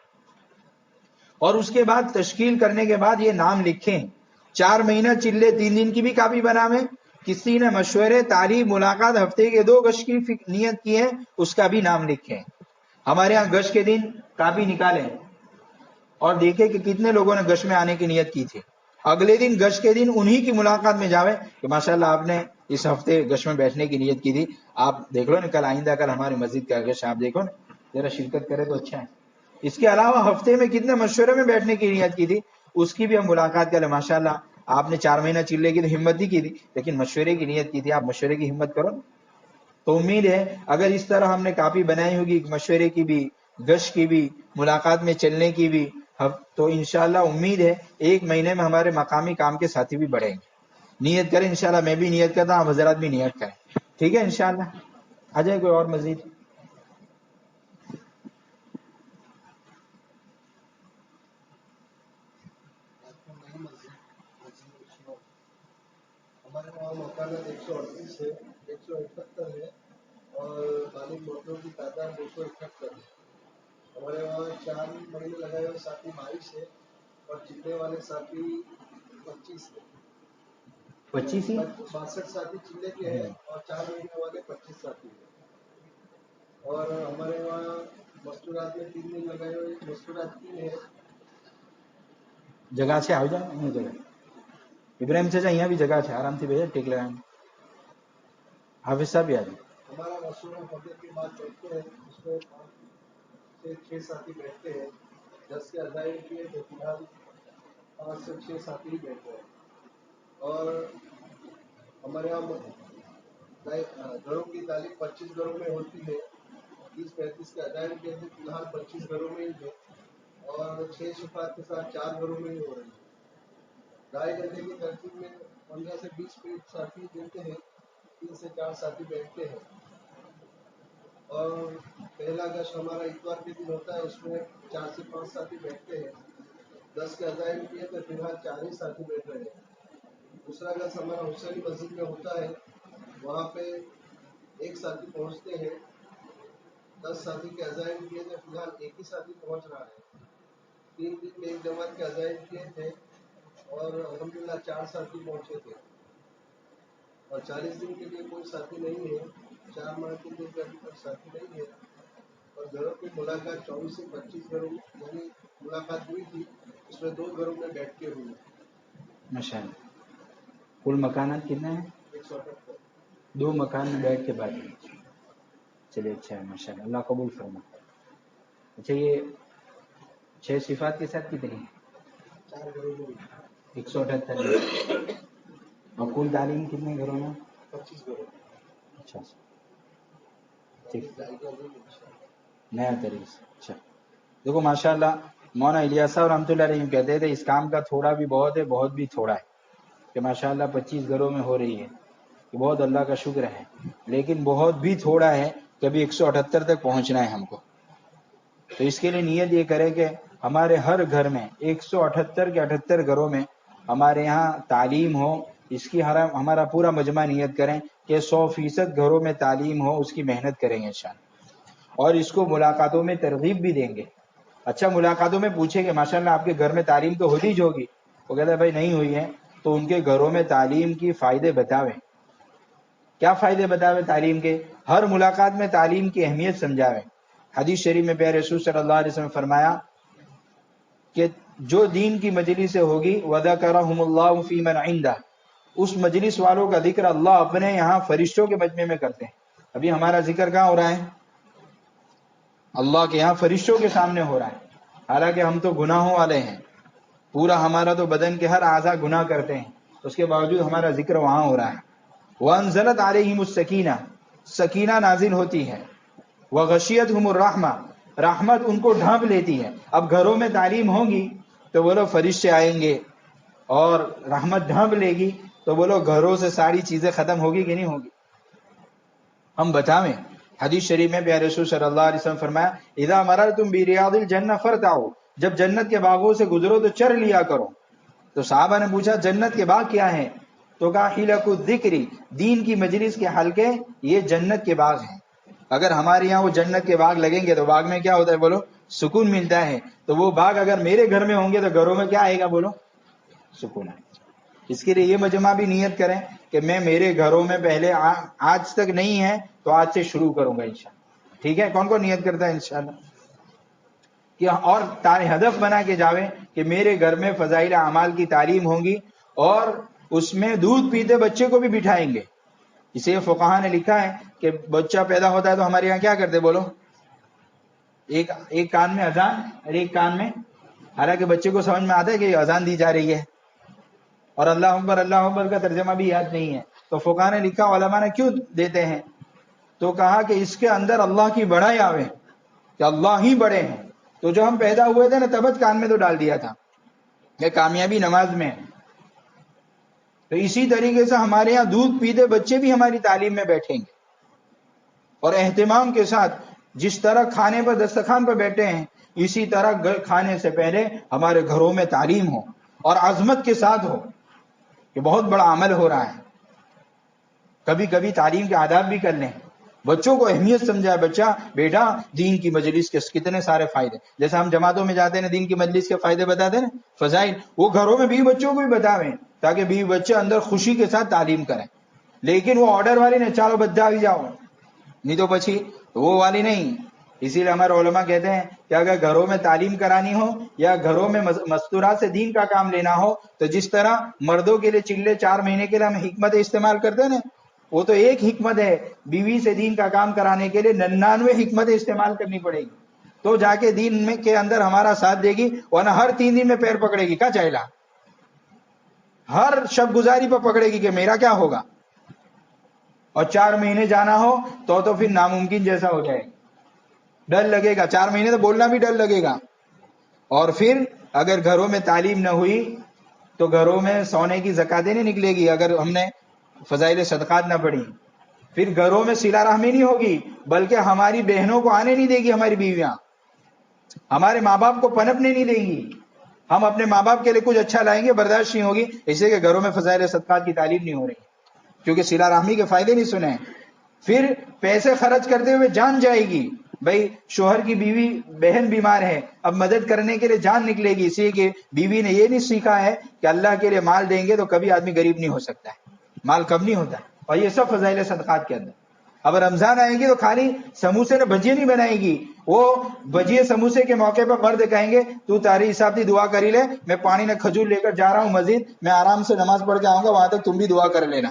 اور اس کے بعد تشکیل کرنے کے بعد یہ نام لکھیں. 4 مہینہ چلے 3 دن کی بھی کاپی بناویں. کسی نے مشورے، تعلیم، ملاقات، ہفتے کے 2 گش کی نیت کی ہے، اس کا بھی نام لکھیں. ہمارے ہاں گش کے دن کاپی نکالیں اور دیکھیں کہ کتنے لوگوں نے گش میں آنے کی نیت کی تھی. اگلے دن گش کے دن انہی کی ملاقات میں جاویں کہ ماشاءاللہ آپ نے اس ہفتے گش میں بیٹھنے کی نیت کی تھی، آپ دیکھ لو نا کل آئندہ کل ہماری مسجد کا گش آپ دیکھو نا، ذرا شرکت کرے تو اچھا ہے. اس کے علاوہ ہفتے میں کتنے مشورے میں بیٹھنے کی نیت کی تھی، اس کی بھی ہم ملاقات کریں. ماشاءاللہ آپ نے 4 مہینہ چلے کی تو ہمت نہیں کی تھی، لیکن مشورے کی نیت کی تھی، آپ مشورے کی ہمت کرو نا۔ تو امید ہے اگر اس طرح ہم نے کاپی بنائی ہوگی مشورے کی بھی، گشت کی بھی، ملاقات میں چلنے کی بھی، تو انشاءاللہ امید ہے 1 مہینے میں ہمارے مقامی کام کے ساتھی بھی بڑھیں گے۔ نیت کریں انشاءاللہ، میں بھی نیت کرتا ہوں، آپ حضرات بھی نیت کریں، ٹھیک ہے انشاءاللہ۔ آ جائے کوئی اور مزید۔ ہمارے وہاں مکانات 138 ہے، 178 ہے، اور بالغ مردوں کی تعداد 271 ہے۔ ہمارے وہاں 4 مہینے لگائے ہوئے ساتھی 22 ہے، اور چلنے والے ساتھی 25 ہے۔ 25 ہی 62 ساتھی چلے کے ہیں، اور 4 مہینے والے 25 ساتھی ہیں۔ اور ہمارے وہاں مستورات میں 3 دن لگائے ہوئے، مستورات 3 ہے۔ جگہ سے آ جائے نہیں جگہ ابراہیم چچا یہاں بھی جگہ ہے، آرام سے بھیجا ٹیک لگائیں گے، حافظ صاحب بھی آ جائیں۔ ہمارا مشورہ فجر کے بعد بیٹھتے ہیں، اس میں 5 سے 6 ساتھی بیٹھتے ہیں۔ 10 کے عزائم کیے تو فی الحال 5 سے 6 ساتھی ہی بیٹھتے ہیں۔ اور ہمارے یہاں گھروں کی تعلیم 25 گھروں میں ہوتی ہے۔ 30-35 کے عزائم کیے تھے، فی الحال 25 گھروں میں ہی ہے، اور 6 شفاعت کے ساتھ 4 گھروں میں ہی ہو رہی ہے۔ 2.5 گھنٹے کی ترتیب میں 15 سے 20 منٹ ساتھی دیتے ہیں، 3 سے 4 ساتھی بیٹھتے ہیں۔ اور پہلا گشت ہمارا اتوار کے دن ہوتا ہے، اس میں 4 سے 5 ساتھی بیٹھتے ہیں۔ 10 کے عزائم کیے تو فی الحال 4 ہی ساتھی بیٹھ رہے ہیں۔ دوسرا گشت ہمارا حسینی مسجد میں ہوتا ہے، وہاں پہ 1 ساتھی پہنچتے ہیں۔ 10 ساتھی کے عزائم کیے تو فی الحال 1 ہی ساتھی پہنچ رہا ہے۔ 3 دن میں 1 جماعت کے عزائم کیے تھے، اور الحمدللہ 4 ساتھی پہنچے تھے۔ اور 40 دن کے لیے کوئی ساتھی نہیں ہے، 4 ماہ کے لیے ابھی تک ساتھی نہیں ہے۔ اور گھروں کی ملاقات 24 سے 25 گھروں یعنی ملاقات ہوئی تھی، اس میں 2 گھروں میں بیٹھ کے ہوئی۔ ماشاء اللہ۔ کل مکانات کتنے ہیں؟ 178۔ 2 مکان میں بیٹھ کے بات ہے۔ چلیے اچھا ہے، ماشاء اللہ، اللہ قبول فرما۔ اچھا یہ 6 صفات کے ساتھ کتنی ہیں؟ 4 گھروں میں 178۔ اور کل تعلیم کتنے گھروں میں؟ 25 گھروں۔ اچھا ٹھیک، جائے گا وہ انشاءاللہ۔ نیا طریقہ۔ اچھا دیکھو ماشاء اللہ، مولانا الیاس صاحب رحمۃ اللہ علیہ کہتے تھے اس کام کا تھوڑا بھی بہت ہے، بہت بھی تھوڑا ہے، کہ ماشاء اللہ 25 گھروں میں ہو رہی ہے، کہ بہت اللہ کا شکر ہے، لیکن بہت بھی تھوڑا ہے کہ ابھی 178 تک پہنچنا ہے ہم کو۔ تو اس کے لیے نیت یہ کرے کہ ہمارے ہر گھر میں 178 کے 78 گھروں میں ہمارے یہاں تعلیم ہو، اس کی ہمارا پورا مجمع نیت کریں کہ 100% گھروں میں تعلیم ہو، اس کی محنت کریں گے انشاءاللہ، اور اس کو ملاقاتوں میں ترغیب بھی دیں گے۔ اچھا ملاقاتوں میں پوچھیں گے ماشاءاللہ آپ کے گھر میں تعلیم تو ہوتی جو ہوگی، وہ کہتا ہے بھائی نہیں ہوئی ہے، تو ان کے گھروں میں تعلیم کی فائدے بتاویں۔ کیا فائدے بتاویں تعلیم کے؟ ہر ملاقات میں تعلیم کی اہمیت سمجھاویں۔ حدیث شریف میں پیارے رسول صلی اللہ علیہ وسلم نے فرمایا کہ جو دین کی مجلس سے ہوگی وَذَكَرَهُمُ اللَّهُ فِي مَنْ عِنْدَهُ، اس مجلس والوں کا ذکر اللہ اپنے یہاں فرشتوں کے مجمع میں کرتے ہیں۔ ابھی ہمارا ذکر کہاں ہو رہا ہے؟ اللہ کے یہاں فرشتوں کے سامنے ہو رہا ہے، حالانکہ ہم تو گناہوں والے ہیں، پورا ہمارا تو بدن کے ہر اعضاء گناہ کرتے ہیں، اس کے باوجود ہمارا ذکر وہاں ہو رہا ہے۔ وَأَنزَلَتْ عَلَيْهِمُ السَّكِينَةُ، سکینہ نازل ہوتی ہے۔ وَغَشِيَتْهُمُ الرَّحْمَةُ، رحمت ان کو ڈھانپ لیتی ہے۔ اب گھروں میں تعلیم ہوگی تو بولو فرشتے آئیں گے اور رحمت ڈھانپ لے گی، تو بولو گھروں سے ساری چیزیں ختم ہوگی کہ نہیں ہوگی؟ ہم بتاویں۔ حدیث شریف میں پیارے رسول صلی اللہ علیہ وسلم فرمایا اذا مررتم بریاض الجنہ فارتعوا، جب جنت کے باغوں سے گزرو تو چر لیا کرو۔ تو صحابہ نے پوچھا جنت کے باغ کیا ہیں؟ تو کہا حلق الذکر، دین کی مجلس کے حلقے یہ جنت کے باغ ہیں۔ اگر ہمارے یہاں وہ جنت کے باغ لگیں گے تو باغ میں کیا ہوتا ہے بولو؟ سکون ملتا ہے۔ تو وہ باغ اگر میرے گھر میں ہوں گے تو گھروں میں کیا آئے گا بولو؟ سکون آئے گا۔ اس کے لیے یہ مجمع بھی نیت کریں کہ میں میرے گھروں میں پہلے آج تک نہیں ہے تو آج سے شروع کروں گا انشاءاللہ۔ ٹھیک ہے، کون کون نیت کرتا ہے انشاءاللہ؟ کہ اور ہدف بنا کے جاویں کہ میرے گھر میں فضائل اعمال کی تعلیم ہوں گی، اور اس میں دودھ پیتے بچے کو بھی بٹھائیں گے۔ اسے فقہا نے لکھا ہے کہ بچہ پیدا ہوتا ہے تو ہمارے یہاں کیا کرتے بولو؟ ایک کان میں اذان اور ایک کان میں، حالانکہ بچے کو سمجھ میں آتا ہے کہ اذان دی جا رہی ہے، اور اللہ اکبر کا ترجمہ بھی یاد نہیں ہے. تو فقہا نے لکھا علماء نے کیوں دیتے ہیں, تو کہا کہ اس کے اندر اللہ کی بڑائی آوے کہ اللہ ہی بڑے ہیں. تو جو ہم پیدا ہوئے تھے نا تبت کان میں تو ڈال دیا تھا کہ کامیابی نماز میں ہے. تو اسی طریقے سے ہمارے یہاں دودھ پیتے بچے بھی ہماری تعلیم میں بیٹھیں گے, اور اہتمام کے ساتھ جس طرح کھانے پر دسترخوان پر بیٹھے ہیں اسی طرح کھانے سے پہلے ہمارے گھروں میں تعلیم ہو اور عظمت کے ساتھ ہو کہ بہت بڑا عمل ہو رہا ہے. کبھی کبھی تعلیم کے آداب بھی کر لیں, بچوں کو اہمیت سمجھائے, بچہ بیٹا دین کی مجلس کے کتنے سارے فائدے, جیسے ہم جماعتوں میں جاتے ہیں دین کی مجلس کے فائدے بتاتے ہیں فضائل, وہ گھروں میں بیوی بچوں کو بھی بتاویں تاکہ بیوی بچے اندر خوشی کے ساتھ تعلیم کریں. لیکن وہ آرڈر والی نہیں, چالو بچہ بھی جاؤ نہیں تو پچھی وہ والی نہیں. اسی لیے ہمارے علماء کہتے ہیں کہ اگر گھروں میں تعلیم کرانی ہو یا گھروں میں مستورات سے دین کا کام لینا ہو تو جس طرح مردوں کے لیے چلے 4 مہینے کے لیے ہم حکمت استعمال کرتے ہیں نا, وہ تو ایک حکمت ہے, بیوی سے دین کا کام کرانے کے لیے 99 حکمتیں استعمال کرنی پڑے گی تو جا کے دین میں کے اندر ہمارا ساتھ دے گی, ورنہ ہر 3 دن میں پیر پکڑے گی, کیا چاہیے ہر شب گزاری پر پکڑے گی کہ میرا کیا ہوگا. اور 4 مہینے جانا ہو تو پھر ناممکن جیسا ہو جائے گا, ڈر لگے گا, 4 مہینے تو بولنا بھی ڈر لگے گا. اور پھر اگر گھروں میں تعلیم نہ ہوئی تو گھروں میں سونے کی زکاتیں نہیں نکلے گی, اگر ہم نے فضائل صدقات نہ پڑھی. پھر گھروں میں صلہ رحمی نہیں ہوگی, بلکہ ہماری بہنوں کو آنے نہیں دے گی ہماری بیویاں, ہمارے ماں باپ کو پنپنے نہیں دیں گی. ہم اپنے ماں باپ کے لیے کچھ اچھا لائیں گے, برداشت نہیں ہوگی, اس لیے کہ گھروں میں فضائل صدقات کی تعلیم نہیں ہو رہی کیونکہ صلہ رحمی کے فائدے نہیں سنے. پھر پیسے خرچ کرتے ہوئے جان جائے گی, بھائی شوہر کی بیوی بہن بیمار ہے, اب مدد کرنے کے لیے جان نکلے گی, اسی کہ بیوی نے یہ نہیں سیکھا ہے کہ اللہ کے لیے مال دیں گے تو کبھی آدمی غریب نہیں ہو سکتا ہے, مال کم نہیں ہوتا. اور یہ سب فضائل صدقات کے اندر. اب رمضان آئے گی تو خالی سموسے نے بھجیے نہیں بنائے گی, وہ بھجیے سموسے کے موقع پر مرد کہیں گے تو تاری حساب کی دعا کری لے, میں پانی نہ کھجور لے کر جا رہا ہوں مسجد, میں آرام سے نماز پڑھ کے آؤں گا, وہاں تک تم بھی دعا کر لینا,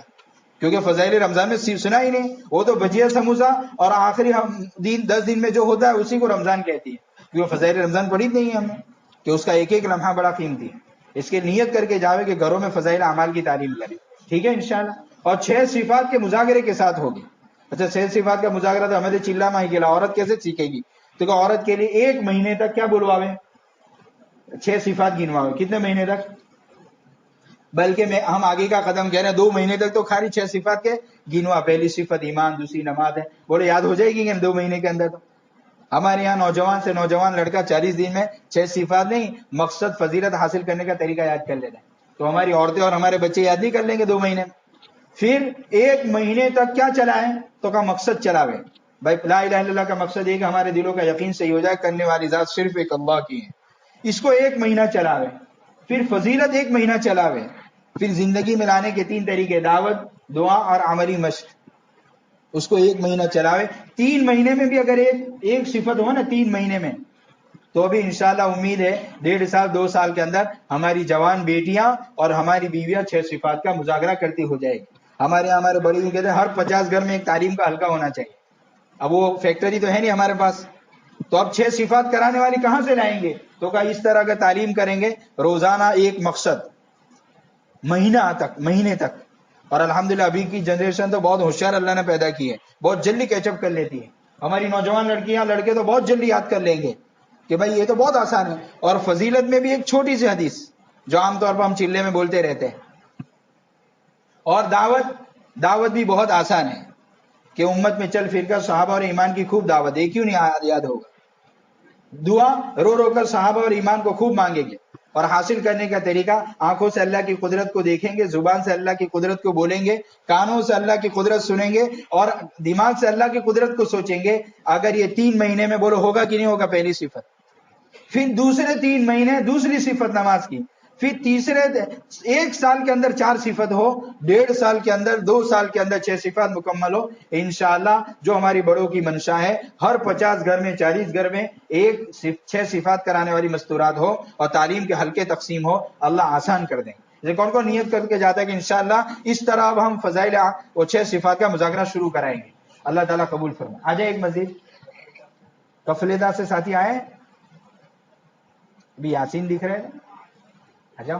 کیونکہ فضائل رمضان میں سنا ہی نہیں. وہ تو بھجیا سموسا اور آخری دن 10 دن میں جو ہوتا ہے اسی کو رمضان کہتی ہے, کیونکہ فضائل رمضان پڑھی نہیں ہے ہم نے کہ اس کا ایک ایک لمحہ بڑا قیمتی ہے. اس کے نیت کر کے جاوے کہ گھروں میں فضائل اعمال کی تعلیم کریں, ٹھیک ہے انشاءاللہ. اور 6 صفات کے مذاکرے کے ساتھ ہوگی. اچھا 6 صفات کا مذاکرہ تو ہمیں چلا ماہی گلا, عورت کیسے سیکھے گی؟ تو کہ عورت کے لیے 1 مہینے تک کیا بلواوے, 6 صفات گنواوے. کتنے مہینے تک؟ بلکہ ہم آگے کا قدم کہہ رہے ہیں 2 مہینے تک تو خالی 6 صفات کے گنوا. پہلی صفت ایمان, دوسری نماز ہے. بولے یاد ہو جائے گی کہ 2 مہینے کے اندر؟ تو ہمارے یہاں نوجوان سے نوجوان لڑکا 40 دن میں 6 صفات نہیں, مقصد فضیلت حاصل کرنے کا طریقہ یاد کر لیتے ہیں. تو ہماری عورتیں اور ہمارے بچے یاد نہیں کر لیں گے 2 مہینے میں. پھر 1 مہینے تک کیا چلائیں تو کا مقصد چلاوے. بھائی لا الہ الا اللہ کا مقصد یہ کہ ہمارے دلوں کا یقین صحیح ہو جائے, کرنے والی ذات صرف ایک اللہ کی ہے. اس کو 1 مہینہ چلاوے. پھر فضیلت 1 مہینہ چلاوے. پھر زندگی میں لانے کے 3 طریقے, دعوت, دعا اور عملی مشق, اس کو 1 مہینہ چلاوے. 3 مہینے میں بھی اگر ایک صفت ہو نا 3 مہینے میں, تو بھی انشاءاللہ امید ہے 1.5 سال 2 سال کے اندر ہماری جوان بیٹیاں اور ہماری بیویاں 6 صفات کا مذاکرہ کرتی ہو جائے گی. ہمارے یہاں ہمارے بڑے کہتے ہیں ہر 50 گھر میں ایک تعلیم کا حلقہ ہونا چاہیے. اب وہ فیکٹری تو ہے نہیں ہمارے پاس, تو اب 6 صفات کرانے والی کہاں سے لائیں گے؟ تو کہ اس طرح کا تعلیم کریں گے, روزانہ ایک مقصد, مہینے تک. اور الحمدللہ ابھی کی جنریشن تو بہت ہوشیار اللہ نے پیدا کی ہے, بہت جلدی کیچ اپ کر لیتی ہے. ہماری نوجوان لڑکیاں لڑکے تو بہت جلدی یاد کر لیں گے کہ بھائی یہ تو بہت آسان ہے. اور فضیلت میں بھی ایک چھوٹی سی حدیث جو عام طور پر ہم چلے میں بولتے رہتے ہیں. اور دعوت بھی بہت آسان ہے کہ امت میں چل پھر کر صحابہ اور ایمان کی خوب دعوت ہے, کیوں نہیں یاد ہوگا. دعا رو رو کر صحابہ اور ایمان کو خوب مانگیں گے, اور حاصل کرنے کا طریقہ آنکھوں سے اللہ کی قدرت کو دیکھیں گے, زبان سے اللہ کی قدرت کو بولیں گے, کانوں سے اللہ کی قدرت سنیں گے, اور دماغ سے اللہ کی قدرت کو سوچیں گے. اگر یہ 3 مہینے میں بولو ہوگا کہ نہیں ہوگا پہلی صفت, پھر دوسرے 3 مہینے دوسری صفت نماز کی, پھر تیسرے 1 سال کے اندر 4 صفت ہو, 1.5 سال کے اندر 2 سال کے اندر 6 صفات مکمل ہو. انشاءاللہ جو ہماری بڑوں کی منشا ہے, ہر 50 گھر میں 40 گھر میں 6 صفات کرانے والی مستورات ہو اور تعلیم کے حلقے تقسیم ہو, اللہ آسان کر دیں. یہ کون کون نیت کر کے جاتا ہے کہ انشاءاللہ اس طرح اب ہم فضائل وہ 6 صفات کا مذاکرہ شروع کرائیں گے. اللہ تعالیٰ قبول فرمائے. آ جائے ایک مزید کفلیدہ سے ساتھی آئے, ابھی یاسین دکھ رہے ہیں, آ جاؤ.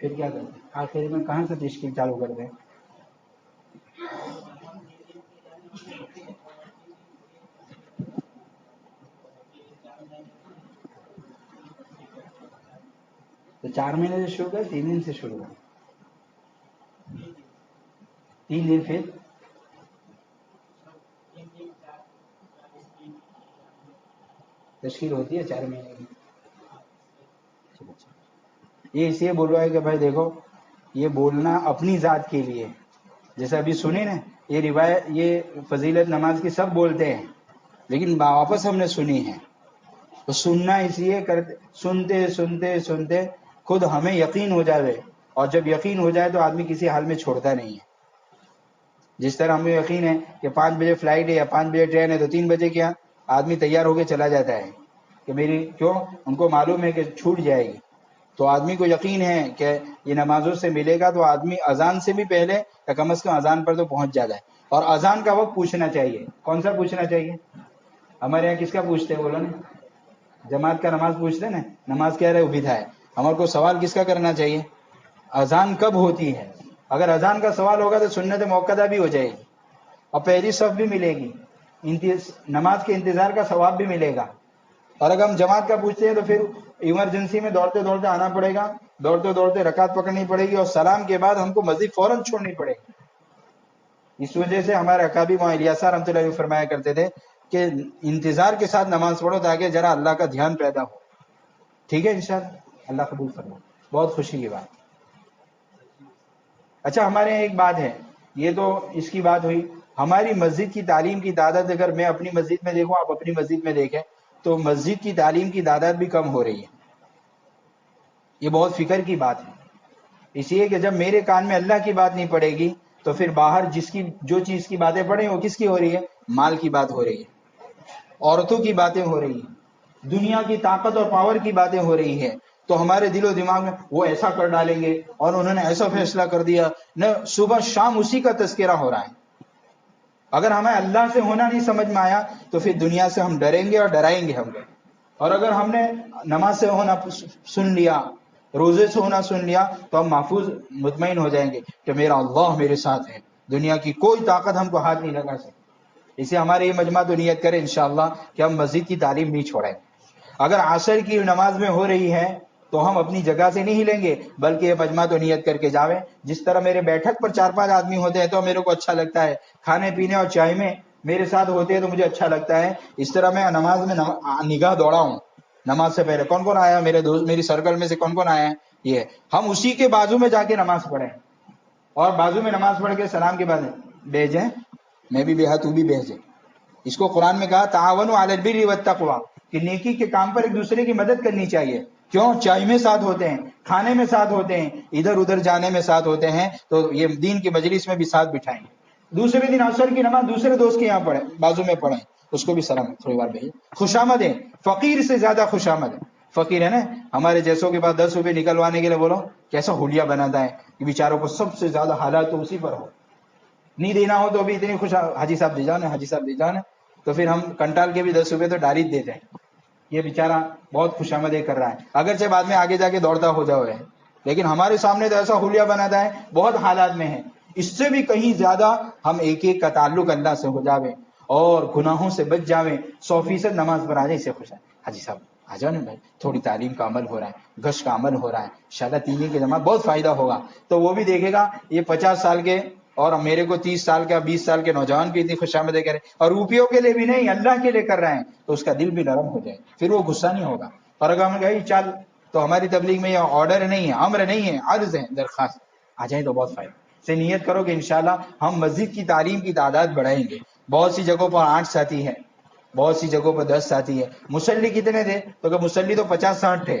پھر کیا کرتے ہیں آخر میں کہاں سے تشکیل چالو کرتے ہیں؟ تو 4 مہینے سے شروع کر 3 دن سے شروع کر 3 دن پھر تشکیل ہوتی ہے 4 مہینے کی. یہ اس لیے بول رہا ہے کہ بھائی دیکھو یہ بولنا اپنی ذات کے لیے، جیسے ابھی سنی نا یہ روایت یہ فضیلت نماز کی سب بولتے ہیں لیکن واپس ہم نے سنی ہے تو سننا اس لیے کرتے سنتے سنتے سنتے خود ہمیں یقین ہو جائے، اور جب یقین ہو جائے تو آدمی کسی حال میں چھوڑتا نہیں ہے. جس طرح ہمیں یقین ہے کہ 5 بجے فلائٹ ہے یا 5 بجے ٹرین ہے تو 3 بجے کیا آدمی تیار ہو کے چلا جاتا ہے کہ میری کیوں ان کو معلوم ہے کہ چھوٹ جائے گی. تو آدمی کو یقین ہے کہ یہ نمازوں سے ملے گا تو آدمی اذان سے بھی پہلے یا کم از کم اذان پر تو پہنچ جاتا ہے. اور اذان کا وقت پوچھنا چاہیے. کون سا پوچھنا چاہیے؟ ہمارے یہاں کس کا پوچھتے ہیں بولو نا؟ جماعت کا نماز پوچھتے نا، نماز کہہ رہے ابھی تھا ہے. ہمارے کو سوال کس کا کرنا چاہیے؟ اذان کب ہوتی ہے. اگر اذان کا سوال ہوگا تو سنت موقدہ بھی ہو جائے گی اور پہلی صف بھی ملے گی، نماز کے انتظار کا ثواب بھی ملے گا. اور اگر ہم جماعت کا پوچھتے ہیں تو پھر ایمرجنسی میں دوڑتے دوڑتے آنا پڑے گا، دوڑتے دوڑتے رکعت پکڑنی پڑے گی اور سلام کے بعد ہم کو مسجد فوراً چھوڑنی پڑے گی. اس وجہ سے ہمارے اکابر مولانا الیاس رحمۃ اللہ علیہ فرمایا کرتے تھے کہ انتظار کے ساتھ نماز پڑھو تاکہ ذرا اللہ کا دھیان پیدا ہو. ٹھیک ہے انشاءاللہ، اللہ قبول فرمائے. بہت خوشی کی بات. اچھا ہمارے یہاں ایک بات ہے، یہ تو اس کی بات ہوئی. ہماری مسجد کی تعلیم کی تعداد اگر میں اپنی مسجد میں دیکھوں، آپ اپنی مسجد میں دیکھیں تو مسجد کی تعلیم کی تعداد بھی کم ہو رہی ہے. یہ بہت فکر کی بات ہے، اس لیے کہ جب میرے کان میں اللہ کی بات نہیں پڑے گی تو پھر باہر جو چیز کی باتیں پڑیں وہ کس کی ہو رہی ہے؟ مال کی بات ہو رہی ہے، عورتوں کی باتیں ہو رہی ہیں، دنیا کی طاقت اور پاور کی باتیں ہو رہی ہیں. تو ہمارے دل و دماغ میں وہ ایسا کر ڈالیں گے اور انہوں نے ایسا فیصلہ کر دیا، نہ صبح شام اسی کا تذکرہ ہو رہا ہے. اگر ہمیں اللہ سے ہونا نہیں سمجھ میں آیا تو پھر دنیا سے ہم ڈریں گے اور ڈرائیں گے ہم. اور اگر ہم نے نماز سے ہونا سن لیا، روزے سے ہونا سن لیا تو ہم محفوظ مطمئن ہو جائیں گے کہ میرا اللہ میرے ساتھ ہے، دنیا کی کوئی طاقت ہم کو ہاتھ نہیں لگا سکتی. اسے ہمارے یہ مجمع تو نیت کرے انشاءاللہ کہ ہم مسجد کی تعلیم نہیں چھوڑیں. اگر عصر کی نماز میں ہو رہی ہے تو ہم اپنی جگہ سے نہیں ہلیں گے بلکہ یہ مجمع تو نیت کر کے جاویں. جس طرح میرے بیٹھک پر 4-5 آدمی ہوتے ہیں تو میرے کو اچھا لگتا ہے، کھانے پینے اور چائے میں میرے ساتھ ہوتے ہیں تو مجھے اچھا لگتا ہے. اس طرح میں نماز میں نگاہ دوڑا ہوں. نماز سے پہلے کون کون آیا، میرے دوست میری سرکل میں سے کون کون آیا ہے، یہ ہم اسی کے بازو میں جا کے نماز پڑھیں اور بازو میں نماز پڑھ کے سلام کے بعد بیجیں، میں بھی بیہا تو بھی بیجیں. اس کو قرآن میں کہا تعاونوا علی البر والتقوی کہ نیکی کے کام پر ایک دوسرے کی مدد کرنی چاہیے. کیوں؟ چائے میں ساتھ ہوتے ہیں، کھانے میں ساتھ ہوتے ہیں، ادھر ادھر جانے میں ساتھ ہوتے ہیں تو یہ دین کی مجلس میں بھی ساتھ بٹھائیں. دوسرے دن عصر کی نماز دوسرے دوست کے یہاں پڑھیں، بازو میں پڑھیں، اس کو بھی سلام تھوڑی بار بھیجیں. خوشامد ہے، فقیر سے زیادہ خوشامد ہے. فقیر ہے نا، ہمارے جیسوں کے پاس 10 روپے نکلوانے کے لیے بولو کیسا حلیہ بناتا ہے کہ بیچاروں کو سب سے زیادہ حالات تو اسی پر ہو. نہیں دینا ہو تو بھی اتنی خوش، حاجی صاحب دے جاؤ نا، حاجی صاحب دے جاؤ نا، تو پھر ہم کنٹال کے بھی 10 روپے تو ڈالی دیتے ہیں. یہ بیچارہ بہت خوشامدیں کر رہا ہے، اگرچہ بعد میں آگے جا کے دوڑتا ہو جاؤ ہے، لیکن ہمارے سامنے تو ایسا حلیہ بناتا ہے، بہت حالات میں ہے. اس سے بھی کہیں زیادہ ہم ایک ایک کا تعلق اللہ سے ہو جاویں اور گناہوں سے بچ جاویں. 100% نماز پر آ جائیں، اسے خوش ہے حاجی صاحب آ جاؤ نا بھائی، تھوڑی تعلیم کا عمل ہو رہا ہے، گش کا عمل ہو رہا ہے، انشاءاللہ تینی کے جماعت بہت فائدہ ہوگا. تو وہ بھی دیکھے گا یہ 50 سال کے اور میرے کو 30 سال کا 20 سال کے نوجوان بھی اتنی خوشامدیں کریں اور روپیوں کے لیے بھی نہیں اللہ کے لیے کر رہے ہیں تو اس کا دل بھی نرم ہو جائے، پھر وہ غصہ نہیں ہوگا. اور اگر ہم کہیں چل تو ہماری تبلیغ میں یہ آرڈر نہیں ہے، امر نہیں ہے، عرض ہے، درخواست، آ جائیں تو بہت فائدہ سے. نیت کرو کہ انشاءاللہ ہم مسجد کی تعلیم کی تعداد بڑھائیں گے. بہت سی جگہوں پر 8 ساتھی ہے، بہت سی جگہوں پر 10 ساتھی ہے. مصلی کتنے تھے؟ تو کہ مصلی تو 50-60 تھے،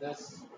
10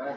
8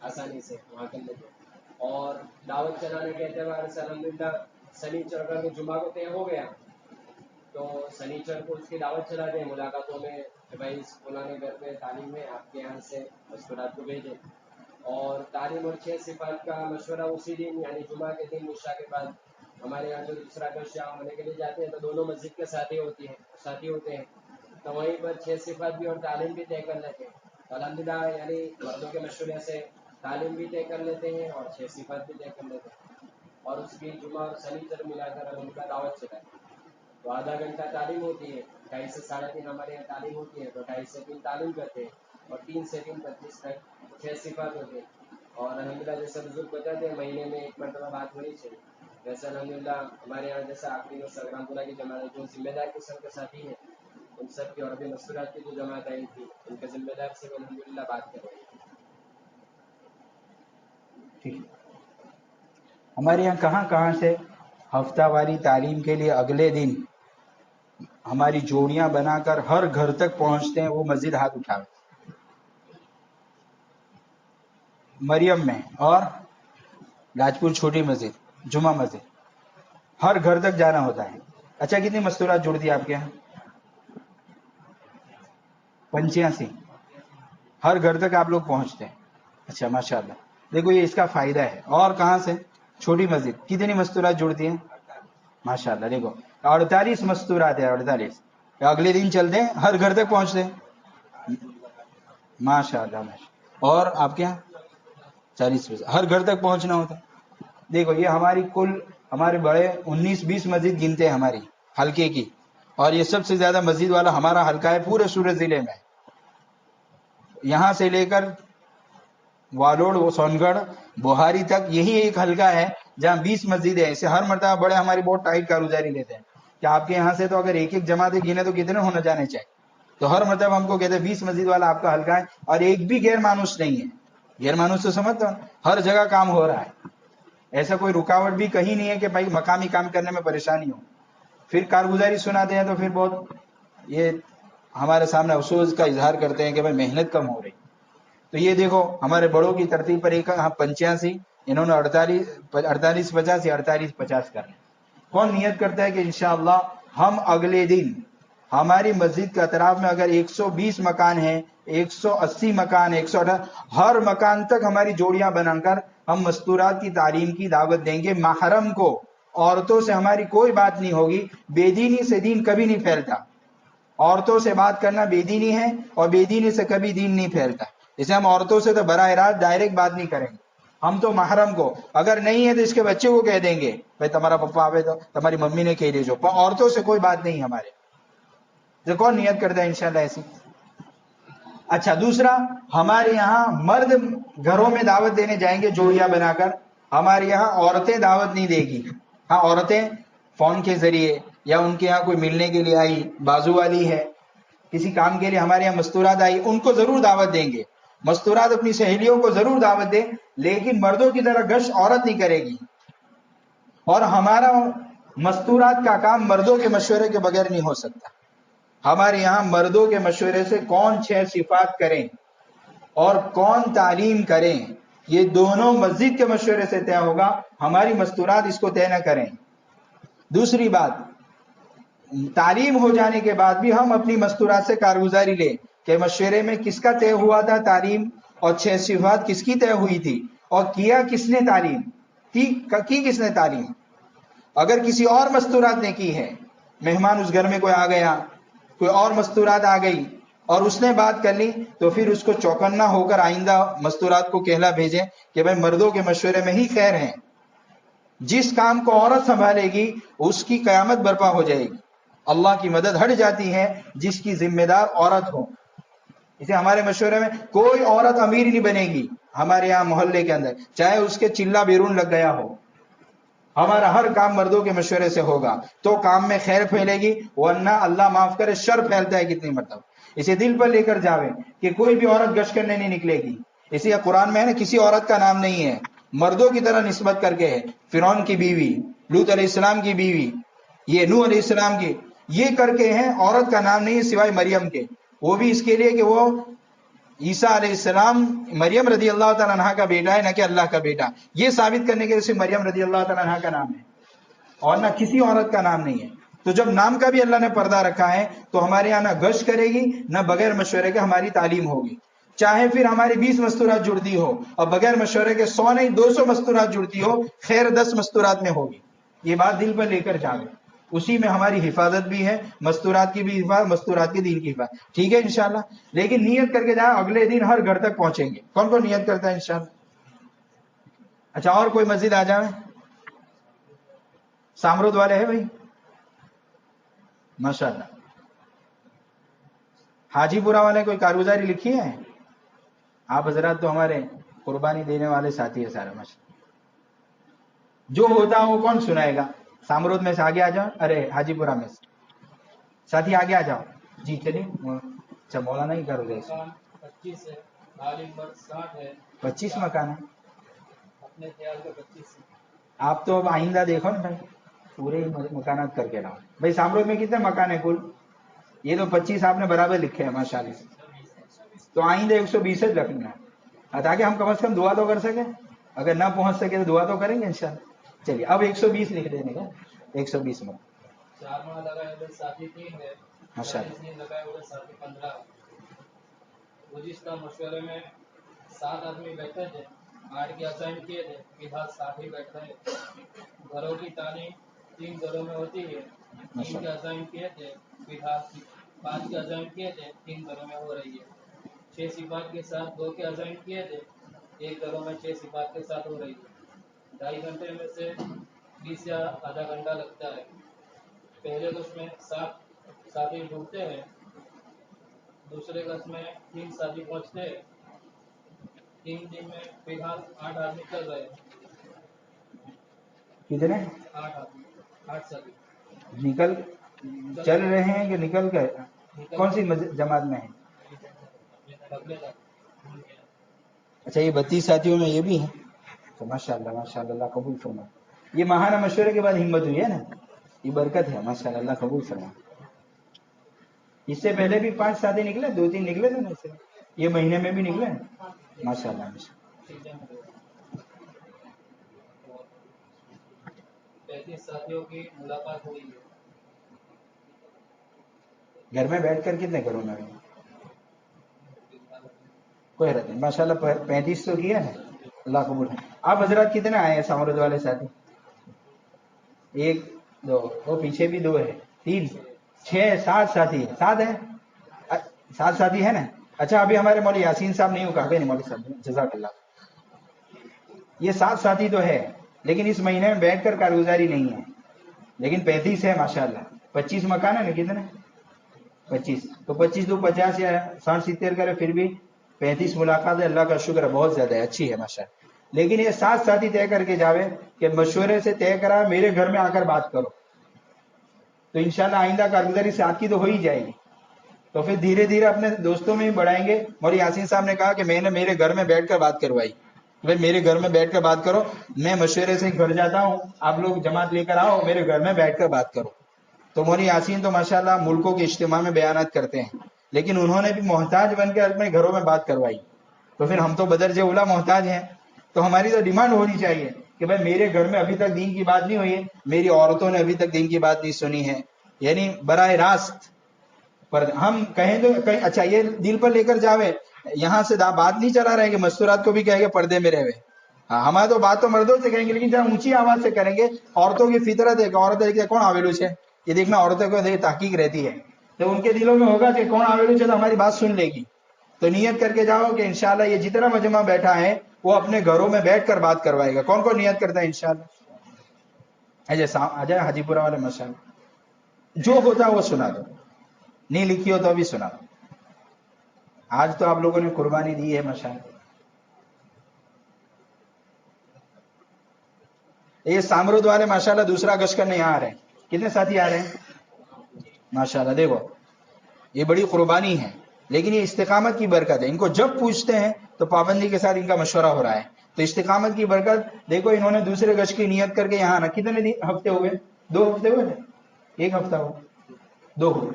آسانی سے وہاں کر لیتے ہیں۔ اور دعوت چلانے کے اعتبار سے الحمدللہ سنیچر کا جو جمعہ کو طے ہو گیا تو سنیچر کو اس کی دعوت چلاتے ہیں ملاقاتوں میں کہ بھائی فلاں گھر پہ تعلیم ہے آپ کے یہاں سے مشورات کو بھیجیں، اور تعلیم اور 6 صفات کا مشورہ اسی دن یعنی جمعہ کے دن عشاء کے بعد ہمارے یہاں جو دوسرا گھر شام ہونے کے لیے جاتے ہیں تو دونوں مسجد کے ساتھی ہوتے ہیں تو وہیں پر 6 صفات بھی اور تعلیم بھی طے کر لیتے ہیں۔ تو الحمدللہ یعنی مردوں کے مشورے سے تعلیم بھی طے کر لیتے ہیں اور 6 صفات بھی طے کر لیتے ہیں، اور اس کی جمعہ اور سنیچر ملا کر الحمدللہ دعوت چلاتے ہیں۔ تو آدھا گھنٹہ تعلیم ہوتی ہے، 2:30 سے 3:30 ہمارے یہاں تعلیم ہوتی ہے، تو 2:30 سے 3 تعلیم کرتے ہیں اور 3 سے 3:25 تک 6 صفات ہوتے ہیں۔ اور الحمدللہ جیسے بزرگ بتاتے ہیں مہینے میں 1 مرتبہ بات ہونی چاہیے، ویسے الحمدللہ ہمارے یہاں جیسا آخری میں سرگرام پورہ کی جماعت جو ذمہ دار قسم کے ساتھی ہیں ان سب کی اور ابھی مستورات کی جو جماعت آئی تھی ان کے ذمہ دار سے الحمدللہ بات کر رہے ہیں۔ ٹھیک، ہمارے یہاں کہاں کہاں سے ہفتہ واری تعلیم کے لیے اگلے دن ہماری جوڑیاں بنا کر ہر گھر تک پہنچتے ہیں، وہ مسجد ہاتھ اٹھاوے، مریم میں اور لاجپور چھوٹی مسجد جمعہ مسجد، ہر گھر تک جانا ہوتا ہے۔ اچھا کتنی مستورات جڑ دی آپ کے یہاں؟ 85، ہر گھر تک آپ لوگ پہنچتے ہیں۔ اچھا ماشاءاللہ، دیکھو یہ اس کا فائدہ ہے۔ اور کہاں سے؟ چھوٹی مسجد کتنی مستورات جڑتی ہیں؟ ماشاءاللہ دیکھو 48 مستورات ہے، 48 اگلے دن چلتے ہیں ہر گھر تک پہنچتے ہیں، ماشاءاللہ ماشاءاللہ۔ اور آپ کے یہاں 40 ہر گھر تک پہنچنا ہوتا ہے۔ دیکھو یہ ہماری کل ہمارے بڑے 19-20 مسجد گنتے ہیں ہماری حلقے کی، اور یہ سب سے زیادہ مسجد والا ہمارا حلقہ ہے پورے سورت ضلع میں، یہاں سے لے کر والوڑ سونگڑ بوہاری تک یہی ایک حلقہ ہے جہاں 20 مسجد ہے۔ اسے ہر مرتبہ بڑے ہماری بہت ٹائٹ کارگزاری لیتے ہیں کہ آپ کے یہاں سے تو اگر ایک ایک جماعتیں گنے تو کتنے ہونا جانے چاہیے، تو ہر مرتبہ ہم کو کہتے ہیں 20 مسجد والا آپ کا حلقہ ہے، اور ایک بھی غیر مانوس نہیں ہے۔ غیر مانوس تو سمجھتا ہوں، ہر جگہ کام ہو رہا ہے، ایسا کوئی رکاوٹ بھی کہیں نہیں ہے کہ بھائی مقامی کام کرنے میں پریشانی ہو۔ پھر کارگزاری سناتے ہیں تو پھر بہت یہ ہمارے سامنے افسوس کا اظہار کرتے ہیں کہ بھائی محنت کم ہو رہی۔ تو یہ دیکھو ہمارے بڑوں کی ترتیب پر ایک 85، انہوں نے 48 85 48 50 کرنا۔ کون نیت کرتا ہے کہ انشاءاللہ ہم اگلے دن ہماری مسجد کے اطراف میں اگر 120 مکان ہیں، 180 مکان، 118 ہر مکان تک ہماری جوڑیاں بنا کر ہم مستورات کی تعلیم کی دعوت دیں گے۔ محرم کو عورتوں سے ہماری کوئی بات نہیں ہوگی، بے دینی سے دین کبھی نہیں پھیلتا، عورتوں سے بات کرنا بے دینی ہے اور بے دینی سے کبھی دین نہیں پھیلتا۔ اسے ہم عورتوں سے تو براہ راست ڈائریکٹ بات نہیں کریں گے، ہم تو محرم کو، اگر نہیں ہے تو اس کے بچے کو کہہ دیں گے بھائی تمہارا پپا آوے تو تمہاری ممی نے کہہ دیجو، عورتوں سے کوئی بات نہیں ہمارے۔ تو کون نیت کرتا ہے انشاءاللہ ایسی؟ اچھا دوسرا، ہمارے یہاں مرد گھروں میں دعوت دینے جائیں گے جوڑیاں بنا کر، ہمارے یہاں عورتیں دعوت نہیں دے گی۔ ہاں عورتیں فون کے ذریعے یا ان کے یہاں کوئی ملنے کے لیے آئی، بازو والی ہے، کسی کام کے لیے ہمارے یہاں مستورات آئی، ان کو ضرور دعوت دیں گے۔ مستورات اپنی سہیلیوں کو ضرور دعوت دیں، لیکن مردوں کی طرح گشت عورت نہیں کرے گی، اور ہمارا مستورات کا کام مردوں کے مشورے کے بغیر نہیں ہو سکتا۔ ہمارے یہاں مردوں کے مشورے سے کون 6 صفات کریں اور کون تعلیم کریں، یہ دونوں مسجد کے مشورے سے طے ہوگا، ہماری مستورات اس کو طے نہ کریں۔ دوسری بات، تعلیم ہو جانے کے بعد بھی ہم اپنی مستورات سے کارگزاری لیں کہ مشورے میں کس کا طے ہوا تھا تعلیم، اور 6 صفات کس کی طے ہوئی تھی، اور کیا کس نے تعلیم کی کس نے تعلیم۔ اگر کسی اور مستورات نے کی ہے، مہمان اس گھر میں کوئی آ گیا، کوئی اور مستورات آ گئی اور اس نے بات کر لی، تو پھر اس کو چوکنا ہو کر آئندہ مستورات کو کہلا بھیجیں کہ بھائی مردوں کے مشورے میں ہی خیر ہے۔ جس کام کو عورت سنبھالے گی اس کی قیامت برپا ہو جائے گی، اللہ کی مدد ہٹ جاتی ہے جس کی ذمہ دار عورت ہو۔ اسے ہمارے مشورے میں کوئی عورت امیر نہیں بنے گی ہمارے یہاں محلے کے اندر، چاہے اس کے چلہ بیرون لگ گیا ہو، ہمارا ہر کام مردوں کے مشورے سے ہوگا تو کام میں خیر پھیلے گی، ورنہ اللہ معاف کرے شر پھیلتا ہے کتنی مرتبہ۔ اسے دل پر لے کر جاویں کہ کوئی بھی عورت گشت کرنے نہیں نکلے گی، اسی قرآن میں ہے نا، کسی عورت کا نام نہیں ہے، مردوں کی طرح نسبت کر کے ہے، فرعون کی بیوی، لوط علیہ السلام کی بیوی، یہ نوح علیہ السلام کی، یہ کر کے ہیں، عورت کا نام نہیں ہے سوائے مریم کے، وہ بھی اس کے لیے کہ وہ عیسیٰ علیہ السلام مریم رضی اللہ تعالیٰ عنہ کا بیٹا ہے، نہ کہ اللہ کا بیٹا. یہ ثابت کرنے کے لیے صرف مریم رضی اللہ تعالیٰ عنہ کا نام ہے اور نہ کسی عورت کا نام نہیں ہے. تو جب نام کا بھی اللہ نے پردہ رکھا ہے تو ہمارے یہاں نہ گشت کرے گی نہ بغیر مشورے کے ہماری تعلیم ہوگی. چاہے پھر ہماری 20 مستورات جڑتی ہو اور بغیر مشورے کے 100 نہیں 200 مستورات جڑتی ہو، خیر 10 مستورات میں ہوگی. یہ بات دل پر لے کر جاؤ، اسی میں ہماری حفاظت بھی ہے، مستورات کی بھی حفاظت، مستورات کی دین کی حفاظت. ٹھیک ہے انشاءاللہ. لیکن نیت کر کے جائیں، اگلے دن ہر گھر تک پہنچیں گے. کون کون نیت کرتا ہے انشاءاللہ؟ اچھا، اور کوئی مسجد آ جائے؟ سامرود والے ہیں بھائی؟ ماشاءاللہ. حاجی پورہ والے کوئی کارگزاری لکھی ہے؟ آپ حضرات تو ہمارے قربانی دینے والے ساتھی ہے سارے. ماشاءاللہ. جو ہوتا وہ کون سنائے گا؟ سامرود میں سے آگے آ جاؤ. ارے حاجی پورہ میں سے ساتھی آگے آ جاؤ. جی چلیے. اچھا، مولانا ہی کرو گے. 25 ہے، عالم مرد 60 ہے. 25 مکان ہے اپنے خیال کا 25 ہے. آپ تو اب آئندہ دیکھو نا بھائی، پورے مکانات کر کے لاؤ. بھائی سامرود میں کتنے مکان ہیں کل؟ یہ تو 25 آپ نے برابر لکھے ہیں ماشاءاللہ. تو آئندہ 120 رکھنا ہے تاکہ ہم کم از کم دعا تو کر سکیں. اگر نہ پہنچ سکے تو دعا تو کریں گے انشاءاللہ. چلیے اب 120 لکھ دینے کا. 120 میں 4 ماہ لگائے ادھر ساتھی 3 ہے، ماشاءاللہ. 40 دن لگائے ادھر ساتھی 15 ہے. گزشتہ مشورے میں 7 آدمی بیٹھے تھے، 8 کے اسائن کیے تھے، فی الحال 7 ہی بیٹھ رہے. گھروں کی تعلیم 3 گھروں میں ہوتی ہے، 3 کے اسائن کیے تھے، فی الحال 5 کے اسائن کیے تھے، 3 گھروں میں ہو رہی ہے. 6 صفات کے ساتھ 2 کے اسائن کیے تھے، 1 گھروں میں 6 صفات کے ساتھ ہو رہی ہے. 2.5 گھنٹے میں سے 20 یا آدھا گھنٹہ لگتا ہے. پہلے گز میں 7 ساتھی ڈوبتے ہیں، دوسرے گز میں 3 ساتھی پہنچتے ہیں. 3 دن میں فی الحال 8 آدمی چل رہے ہیں. کتنے 8 آدمی، 8 ساتھی نکل چل رہے ہیں کہ نکل گئے؟ کون سی جماعت میں ہے؟ اچھا، یہ 32 ساتھیوں میں یہ بھی ہے. تو ماشاءاللہ ماشاءاللہ، اللہ قبول فرما. یہ ماہانہ مشورے کے بعد ہمت ہوئی ہے نا، یہ برکت ہے ماشاءاللہ، اللہ قبول فرما. اس سے پہلے بھی 5 ساتھی نکلے، 2-3 نکلے تھے نا اس سے، یہ مہینے میں بھی نکلے ماشاءاللہ. 35 ساتھیوں کی ملاقات ہوئی ہے. گھر میں بیٹھ کر کتنے کروں میں کوئی حیرت نہیں ماشاءاللہ. 35 تو کیا ہے، اللہ قبول. آپ حضرات کتنے آئے ہیں سامرود والے ساتھی؟ 1 2، وہ پیچھے بھی 2 ہے، 3 6 7 ساتھی ہے. 7 ہے، 7 ساتھی ہے نا. اچھا، ابھی ہمارے مولوی یاسین صاحب نہیں ہو کہا نہیں مولوی صاحب، جزاک اللہ. یہ 7 ساتھی تو ہے لیکن اس مہینے میں بیٹھ کر کارگزاری نہیں ہے. لیکن 35 ہے ماشاءاللہ. 25 مکان ہے نا، کتنے 25 تو 25 تو 50 یا 60 70 کرے، پھر بھی 35 ملاقات ہے. اللہ کا شکر ہے، بہت زیادہ ہے، اچھی ہے ماشاءاللہ. لیکن یہ 7 ساتھی طے کر کے جاوے کہ مشورے سے طے کرا میرے گھر میں آ کر بات کرو، تو انشاءاللہ آئندہ کارگزاری 7 کی تو ہو ہی جائے گی. تو پھر دھیرے دھیرے اپنے دوستوں میں بھی بڑھائیں گے. مولوی یاسین صاحب نے کہا کہ میں نے میرے گھر میں بیٹھ کر بات کروائی، بھائی میرے گھر میں بیٹھ کر بات کرو، میں مشورے سے گھر جاتا ہوں، آپ لوگ جماعت لے کر آؤ، میرے گھر میں بیٹھ کر بات کرو. تو مولوی یاسین تو ماشاءاللہ ملکوں کے اجتماع میں بیانات کرتے ہیں، لیکن انہوں نے بھی محتاج بن کے اپنے گھروں میں بات کروائی. تو پھر ہم تو بدرجہ اولا محتاج ہیں. تو ہماری تو ڈیمانڈ ہونی چاہیے کہ بھائی میرے گھر میں ابھی تک دین کی بات نہیں ہوئی ہے، میری عورتوں نے ابھی تک دین کی بات نہیں سنی ہے. یعنی براہ راست پر ہم کہیں تو کہیں اچھا یہ دل پر لے کر جاوے، یہاں سے بات نہیں چلا رہے کہ مستورات کو بھی کہیں گے پردے میں رہے. ہاں، ہمارے تو بات تو مردوں سے کریں گے لیکن جب اونچی آواز سے کریں گے. عورتوں کی فطرت ہے کہ عورت دیکھتے کون آویلو ہے، یہ دیکھنا عورتوں کو تحقیق رہتی ہے، تو ان کے دلوں میں ہوگا کہ کون آویلو ہے تو ہماری بات سن لے گی. تو نیت کر کے جاؤ کہ انشاءاللہ یہ جتنا مجمع بیٹھا ہے وہ اپنے گھروں میں بیٹھ کر بات کروائے گا. کون کون نیت کرتا ہے انشاءاللہ؟ آ جائے حاجی پورہ والے ماشاءاللہ. جو ہوتا ہے وہ سنا دو، نہیں لکھی ہو تو ابھی سنا دو. آج تو آپ لوگوں نے قربانی دی ہے ماشاءاللہ. یہ سامرود والے ماشاءاللہ دوسرا گشت کرنے یہاں آ رہے ہیں. کتنے ساتھی آ رہے ہیں ماشاءاللہ؟ دیکھو یہ بڑی قربانی ہے لیکن یہ استقامت کی برکت ہے. ان کو جب پوچھتے ہیں تو پابندی کے ساتھ ان کا مشورہ ہو رہا ہے. تو استقامت کی برکت دیکھو. انہوں نے دوسرے گشت کی نیت کر کے یہاں آنا. کتنے ہفتے ہوئے؟ 2 ہفتے ہوئے، 1 ہفتہ ہو، 2 ہوئے.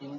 3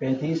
35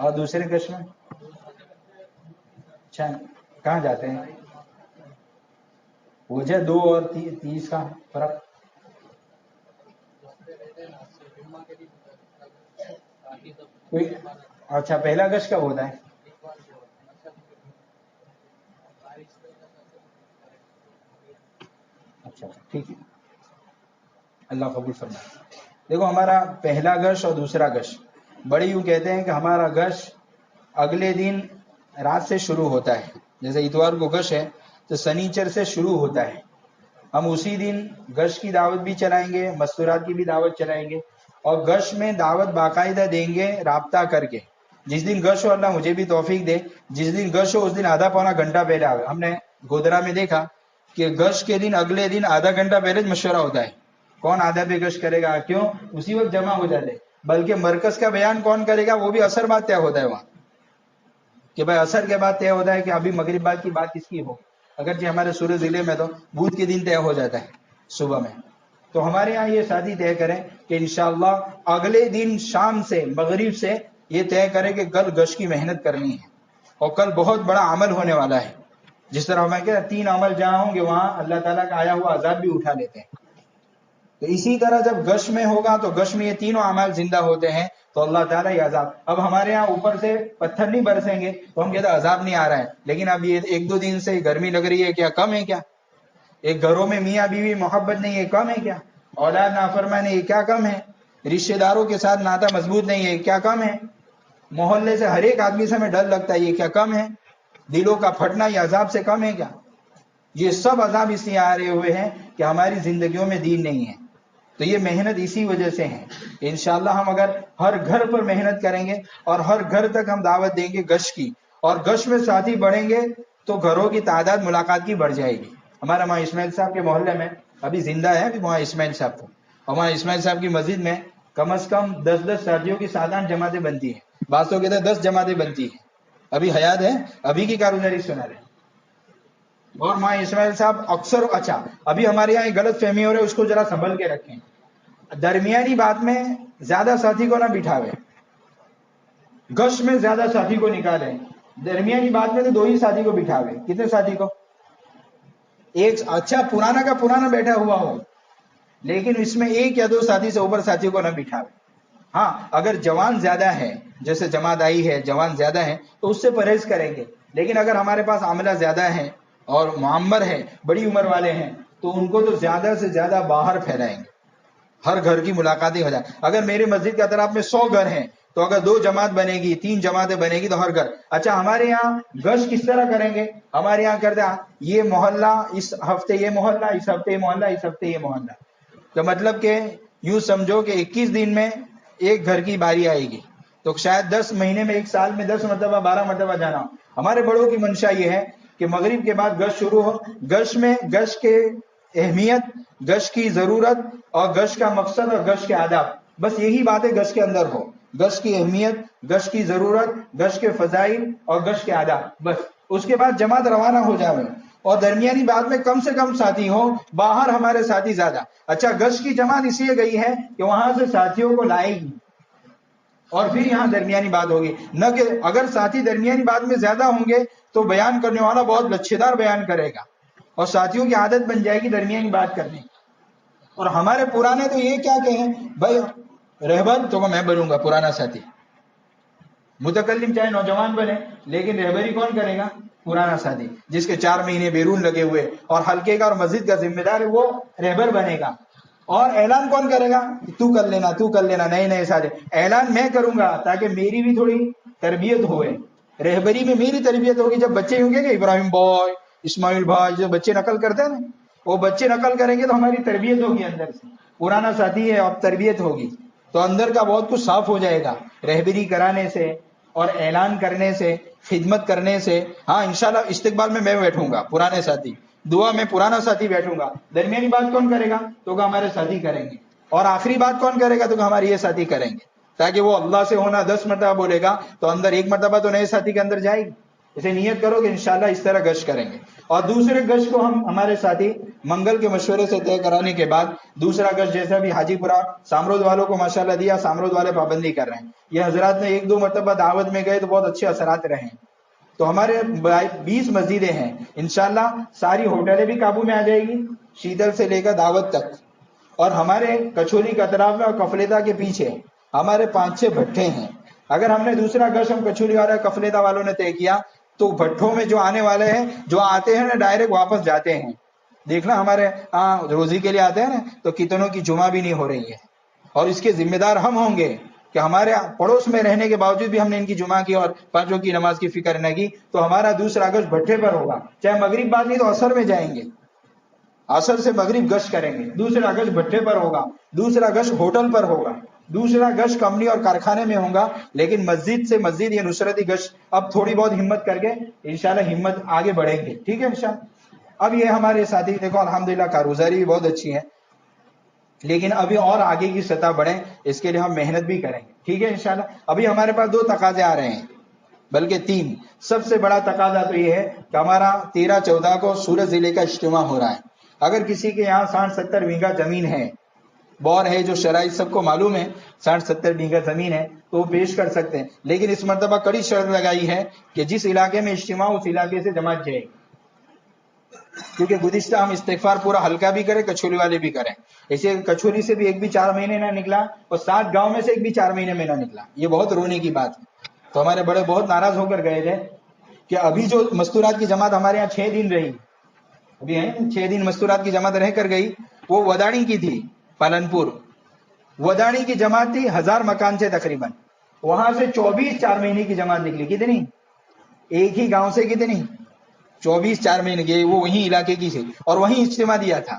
اور دوسرے گش میں اچھا کہاں جاتے ہیں؟ وجہ 2 اور 30 کا فرق. کوئی اچھا پہلا گش کب ہوتا ہے؟ اچھا ٹھیک ہے، اللہ قبول فرمائے. دیکھو ہمارا پہلا گش اور دوسرا گش بڑے یوں کہتے ہیں کہ ہمارا گش اگلے دن رات سے شروع ہوتا ہے. جیسے اتوار کو گش ہے تو سنیچر سے شروع ہوتا ہے. ہم اسی دن گش کی دعوت بھی چلائیں گے، مستورات کی بھی دعوت چلائیں گے، اور گش میں دعوت باقاعدہ دیں گے رابطہ کر کے. جس دن گش ہو اللہ مجھے بھی توفیق دے، جس دن گش ہو اس دن آدھا پونا گھنٹہ پہلے آئے. ہم نے گودرا میں دیکھا کہ گش کے دن اگلے دن آدھا گھنٹہ پہلے مشورہ ہوتا ہے کون آدھا پہ گش کرے گا، کیوں اسی وقت جمع ہو جاتے. بلکہ مرکز کا بیان کون کرے گا وہ بھی اثر بعد طے ہوتا ہے وہاں، کہ بھائی اثر کے بعد طے ہوتا ہے کہ ابھی مغرب بعد کی بات کس کی ہو. اگرچہ ہمارے سورہ ضلع میں تو بدھ کے دن طے ہو جاتا ہے صبح میں. تو ہمارے یہاں یہ ساتھی طے کریں کہ انشاءاللہ اگلے دن شام سے مغرب سے یہ طے کریں کہ کل گش کی محنت کرنی ہے اور کل بہت بڑا عمل ہونے والا ہے. جس طرح میں کہتا 3 عمل جہاں ہوں گے وہاں اللہ تعالیٰ کا آیا ہوا عذاب بھی اٹھا لیتے ہیں. تو اسی طرح جب گش میں ہوگا تو گش میں یہ تینوں اعمال زندہ ہوتے ہیں تو اللہ تعالیٰ یہ عذاب. اب ہمارے یہاں اوپر سے پتھر نہیں برسیں گے تو ہم کہتے ہیں عذاب نہیں آ رہا ہے، لیکن اب یہ 1-2 دن سے گرمی لگ رہی ہے، کیا کم ہے؟ کیا ایک گھروں میں میاں بیوی محبت نہیں ہے کم ہے؟ کیا اولاد نافرمان ہے یہ کیا کم ہے؟ رشتہ داروں کے ساتھ ناطا مضبوط نہیں ہے کیا کم ہے؟ محلے سے ہر ایک آدمی سے ہمیں ڈر لگتا ہے یہ کیا کم ہے؟ دلوں کا پھٹنا یہ عذاب سے کم ہے کیا؟ یہ سب عذاب اس لیے آ رہے ہوئے ہیں کہ ہماری زندگیوں میں دین نہیں ہے. تو یہ محنت اسی وجہ سے ہے. انشاءاللہ ہم اگر ہر گھر پر محنت کریں گے اور ہر گھر تک ہم دعوت دیں گے گش کی، اور گش میں ساتھی بڑھیں گے تو گھروں کی تعداد ملاقات کی بڑھ جائے گی. ہمارا وہاں اسماعیل صاحب کے محلے میں ابھی زندہ ہے ابھی وہاں اسماعیل صاحب کو، اور وہاں اسماعیل صاحب کی مسجد میں کم از کم 10 ساتھیوں کی 7-8 جماعتیں بنتی ہیں. بعض تو کہتے ہیں 10 جماعتیں بنتی ہیں. ابھی حیات ہے، ابھی کی کارگزاری سنا رہے. اور ماں اسماعیل صاحب اکثر اچھا ابھی ہمارے یہاں ایک غلط فہمی ہو رہی ہے، اس کو ذرا سنبھل کے رکھیں. درمیانی بات میں زیادہ ساتھی کو نہ بٹھاوے، گش میں زیادہ ساتھی کو نکالیں. درمیانی بات میں تو 2 ہی ساتھی کو بٹھاوے. کتنے ساتھی کو؟ ایک اچھا پرانا کا پرانا بیٹھا ہوا ہو، لیکن اس میں 1 یا 2 ساتھی سے اوپر ساتھی کو نہ بٹھاوے. ہاں اگر جوان زیادہ ہے، جیسے جماعت آئی ہے جوان زیادہ ہے تو اس سے پرہیز کریں گے. لیکن اگر ہمارے پاس عملہ زیادہ ہے اور معمر ہے، بڑی عمر والے ہیں، تو ان کو تو زیادہ سے زیادہ باہر پھیلائیں گے، ہر گھر کی ملاقاتیں ہو جائیں. اگر میرے مسجد کے اطراف میں 100 گھر ہیں تو اگر 2 جماعت بنے گی، 3 جماعتیں بنے گی تو ہر گھر. اچھا ہمارے یہاں گش کس طرح کریں گے؟ ہمارے یہاں کرتے ہیں یہ محلہ اس ہفتے یہ محلہ، اس ہفتے یہ محلہ، اس ہفتے یہ محلہ. تو مطلب کہ یوں سمجھو کہ 21 دن میں ایک گھر کی باری آئے گی، تو شاید 10 مہینے میں 1 سال میں 10 مرتبہ 12 مرتبہ جانا. ہمارے بڑوں کی منشا یہ ہے کہ مغرب کے بعد گش شروع ہو. گش میں گش کے اہمیت، گش کی ضرورت اور گش کا مقصد اور گش کے آداب، بس یہی باتیں گش کے اندر ہو. گش کی اہمیت، گش کی ضرورت، گش کے فضائل اور گش کے آداب، بس. اس کے بعد جماعت روانہ ہو جاوے اور درمیانی بات میں کم سے کم ساتھی ہو، باہر ہمارے ساتھی زیادہ. اچھا گش کی جماعت اس لیے گئی ہے کہ وہاں سے ساتھیوں کو لائے گی اور پھر یہاں درمیانی بات ہوگی. نہ کہ اگر ساتھی درمیانی بات میں زیادہ ہوں گے تو بیان کرنے والا بہت لچھے دار بیان کرے گا اور ساتھیوں کی عادت بن جائے گی درمیانی بات کرنے کی. اور ہمارے پرانے تو یہ کیا کہیں بھائی رہبر تو میں بنوں گا پرانا ساتھی، متکلم چاہے نوجوان بنے لیکن رہبری کون کرے گا؟ پرانا ساتھی، جس کے 4 مہینے بیرون لگے ہوئے اور حلقے کا اور مسجد کا ذمہ دار ہے وہ رہبر بنے گا. اور اعلان کون کرے گا؟ تو کر لینا تو کر لینا. نئے ساتھی اعلان میں کروں گا تاکہ میری بھی تھوڑی تربیت ہوئے. رہبری میں میری تربیت ہوگی. جب بچے ہوں گے کہ ابراہیم بھائی، اسماعیل بھائی، جو بچے نقل کرتے ہیں نا، وہ بچے نقل کریں گے تو ہماری تربیت ہوگی اندر سے. پرانا ساتھی ہے اب تربیت ہوگی تو اندر کا بہت کچھ صاف ہو جائے گا رہبری کرانے سے اور اعلان کرنے سے، خدمت کرنے سے. ہاں انشاءاللہ استقبال میں بیٹھوں گا پرانے ساتھی، دعا میں پرانا ساتھی بیٹھوں گا. درمیانی بات کون کرے گا؟ تو ہمارے ساتھی کریں گے. اور آخری بات کون کرے گا؟ تو ہمارے یہ ساتھی کریں گے. تاکہ وہ اللہ سے ہونا 10 مرتبہ بولے گا تو اندر 1 مرتبہ تو نئے ساتھی کے اندر جائے گی. اسے نیت کرو کہ انشاءاللہ اس طرح گشت کریں گے. اور دوسرے گشت کو ہم ہمارے ساتھی منگل کے مشورے سے طے کرانے کے بعد دوسرا گشت جیسا بھی حاجی پورہ سامرود والوں کو ماشاءاللہ دیا, سامرود والے پابندی کر رہے ہیں. یہ حضرات نے 1-2 مرتبہ دعوت میں گئے تو بہت اچھے اثرات رہے ہیں. تو ہمارے 20 مسجدیں ہیں انشاءاللہ, ساری ہوٹلیں بھی قابو میں آ جائے گی شیتل سے لے کر دعوت تک. اور ہمارے کچوری کے اطراف میں اور کفلیتا کے پیچھے ہمارے 5-6 بھٹے ہیں. اگر ہم نے دوسرا گشت ہم کچوری والے کفلیتا والوں نے طے کیا تو بھٹوں میں جو آنے والے ہیں, جو آتے ہیں نا ڈائریکٹ واپس جاتے ہیں. دیکھنا ہمارے روزی کے لیے آتے ہیں نا, تو کتنوں کی جمعہ بھی نہیں ہو رہی ہے, اور اس کے ذمہ دار ہم ہوں گے کہ ہمارے پڑوس میں رہنے کے باوجود بھی ہم نے ان کی جمعہ کی اور 5 وقت کی نماز کی فکر نہ کی. تو ہمارا دوسرا گشت بھٹے پر ہوگا, چاہے مغرب بعد نہیں تو عصر میں جائیں گے, عصر سے مغرب گشت کریں گے. دوسرا گشت بھٹے پر ہوگا, دوسرا گشت ہوٹل پر ہوگا, دوسرا گشت کمپنی اور کارخانے میں ہوگا. لیکن مسجد سے مسجد یہ نصرتی گشت اب تھوڑی بہت ہمت کر کے انشاءاللہ ہمت آگے بڑھیں گے. ٹھیک ہے انشاءاللہ. اب یہ ہمارے ساتھی دیکھو الحمدللہ کارگزاری بھی بہت اچھی ہے, لیکن ابھی اور آگے کی سطح بڑھیں اس کے لیے ہم محنت بھی کریں گے. ٹھیک ہے انشاءاللہ. ابھی ہمارے پاس 2 تقاضے آ رہے ہیں, بلکہ 3. سب سے بڑا تقاضا تو یہ ہے کہ ہمارا 13-14 کو سورت ضلع کا اجتماع ہو رہا ہے. اگر کسی کے یہاں 60-70 بیگھہ زمین ہے, بور ہے, جو شرائط سب کو معلوم ہے 60-70 بیگھہ زمین ہے, تو وہ پیش کر سکتے ہیں. لیکن اس مرتبہ کڑی شرط لگائی ہے کہ جس علاقے میں اجتماع اس علاقے سے جماعت جائے گی, کیونکہ گزشتہ ہم استغفار پورا ہلکا بھی کریں, کچوری والے بھی کریں. ایسے کچوری سے بھی ایک بھی 4 مہینے نہ نکلا, اور 7 گاؤں میں سے ایک بھی 4 مہینے میں نہ نکلا. یہ بہت رونے کی بات ہے. تو ہمارے بڑے بہت ناراض ہو کر گئے تھے کہ ابھی جو مستورات کی جماعت ہمارے یہاں 6 دن رہی, ابھی ہے 6 دن مستورات کی جماعت رہ کر گئی, وہ وداڑی کی تھی, پالنپور وداڑی کی جماعت تھی 1000 مکان سے تقریباً. وہاں سے 24 4 مہینے کی جماعت نکلی. کتنی؟ ایک ہی گاؤں سے کتنی؟ 24 4 مہینے کی. وہ وہیں علاقے کی تھی اور وہیں اجتماع دیا تھا.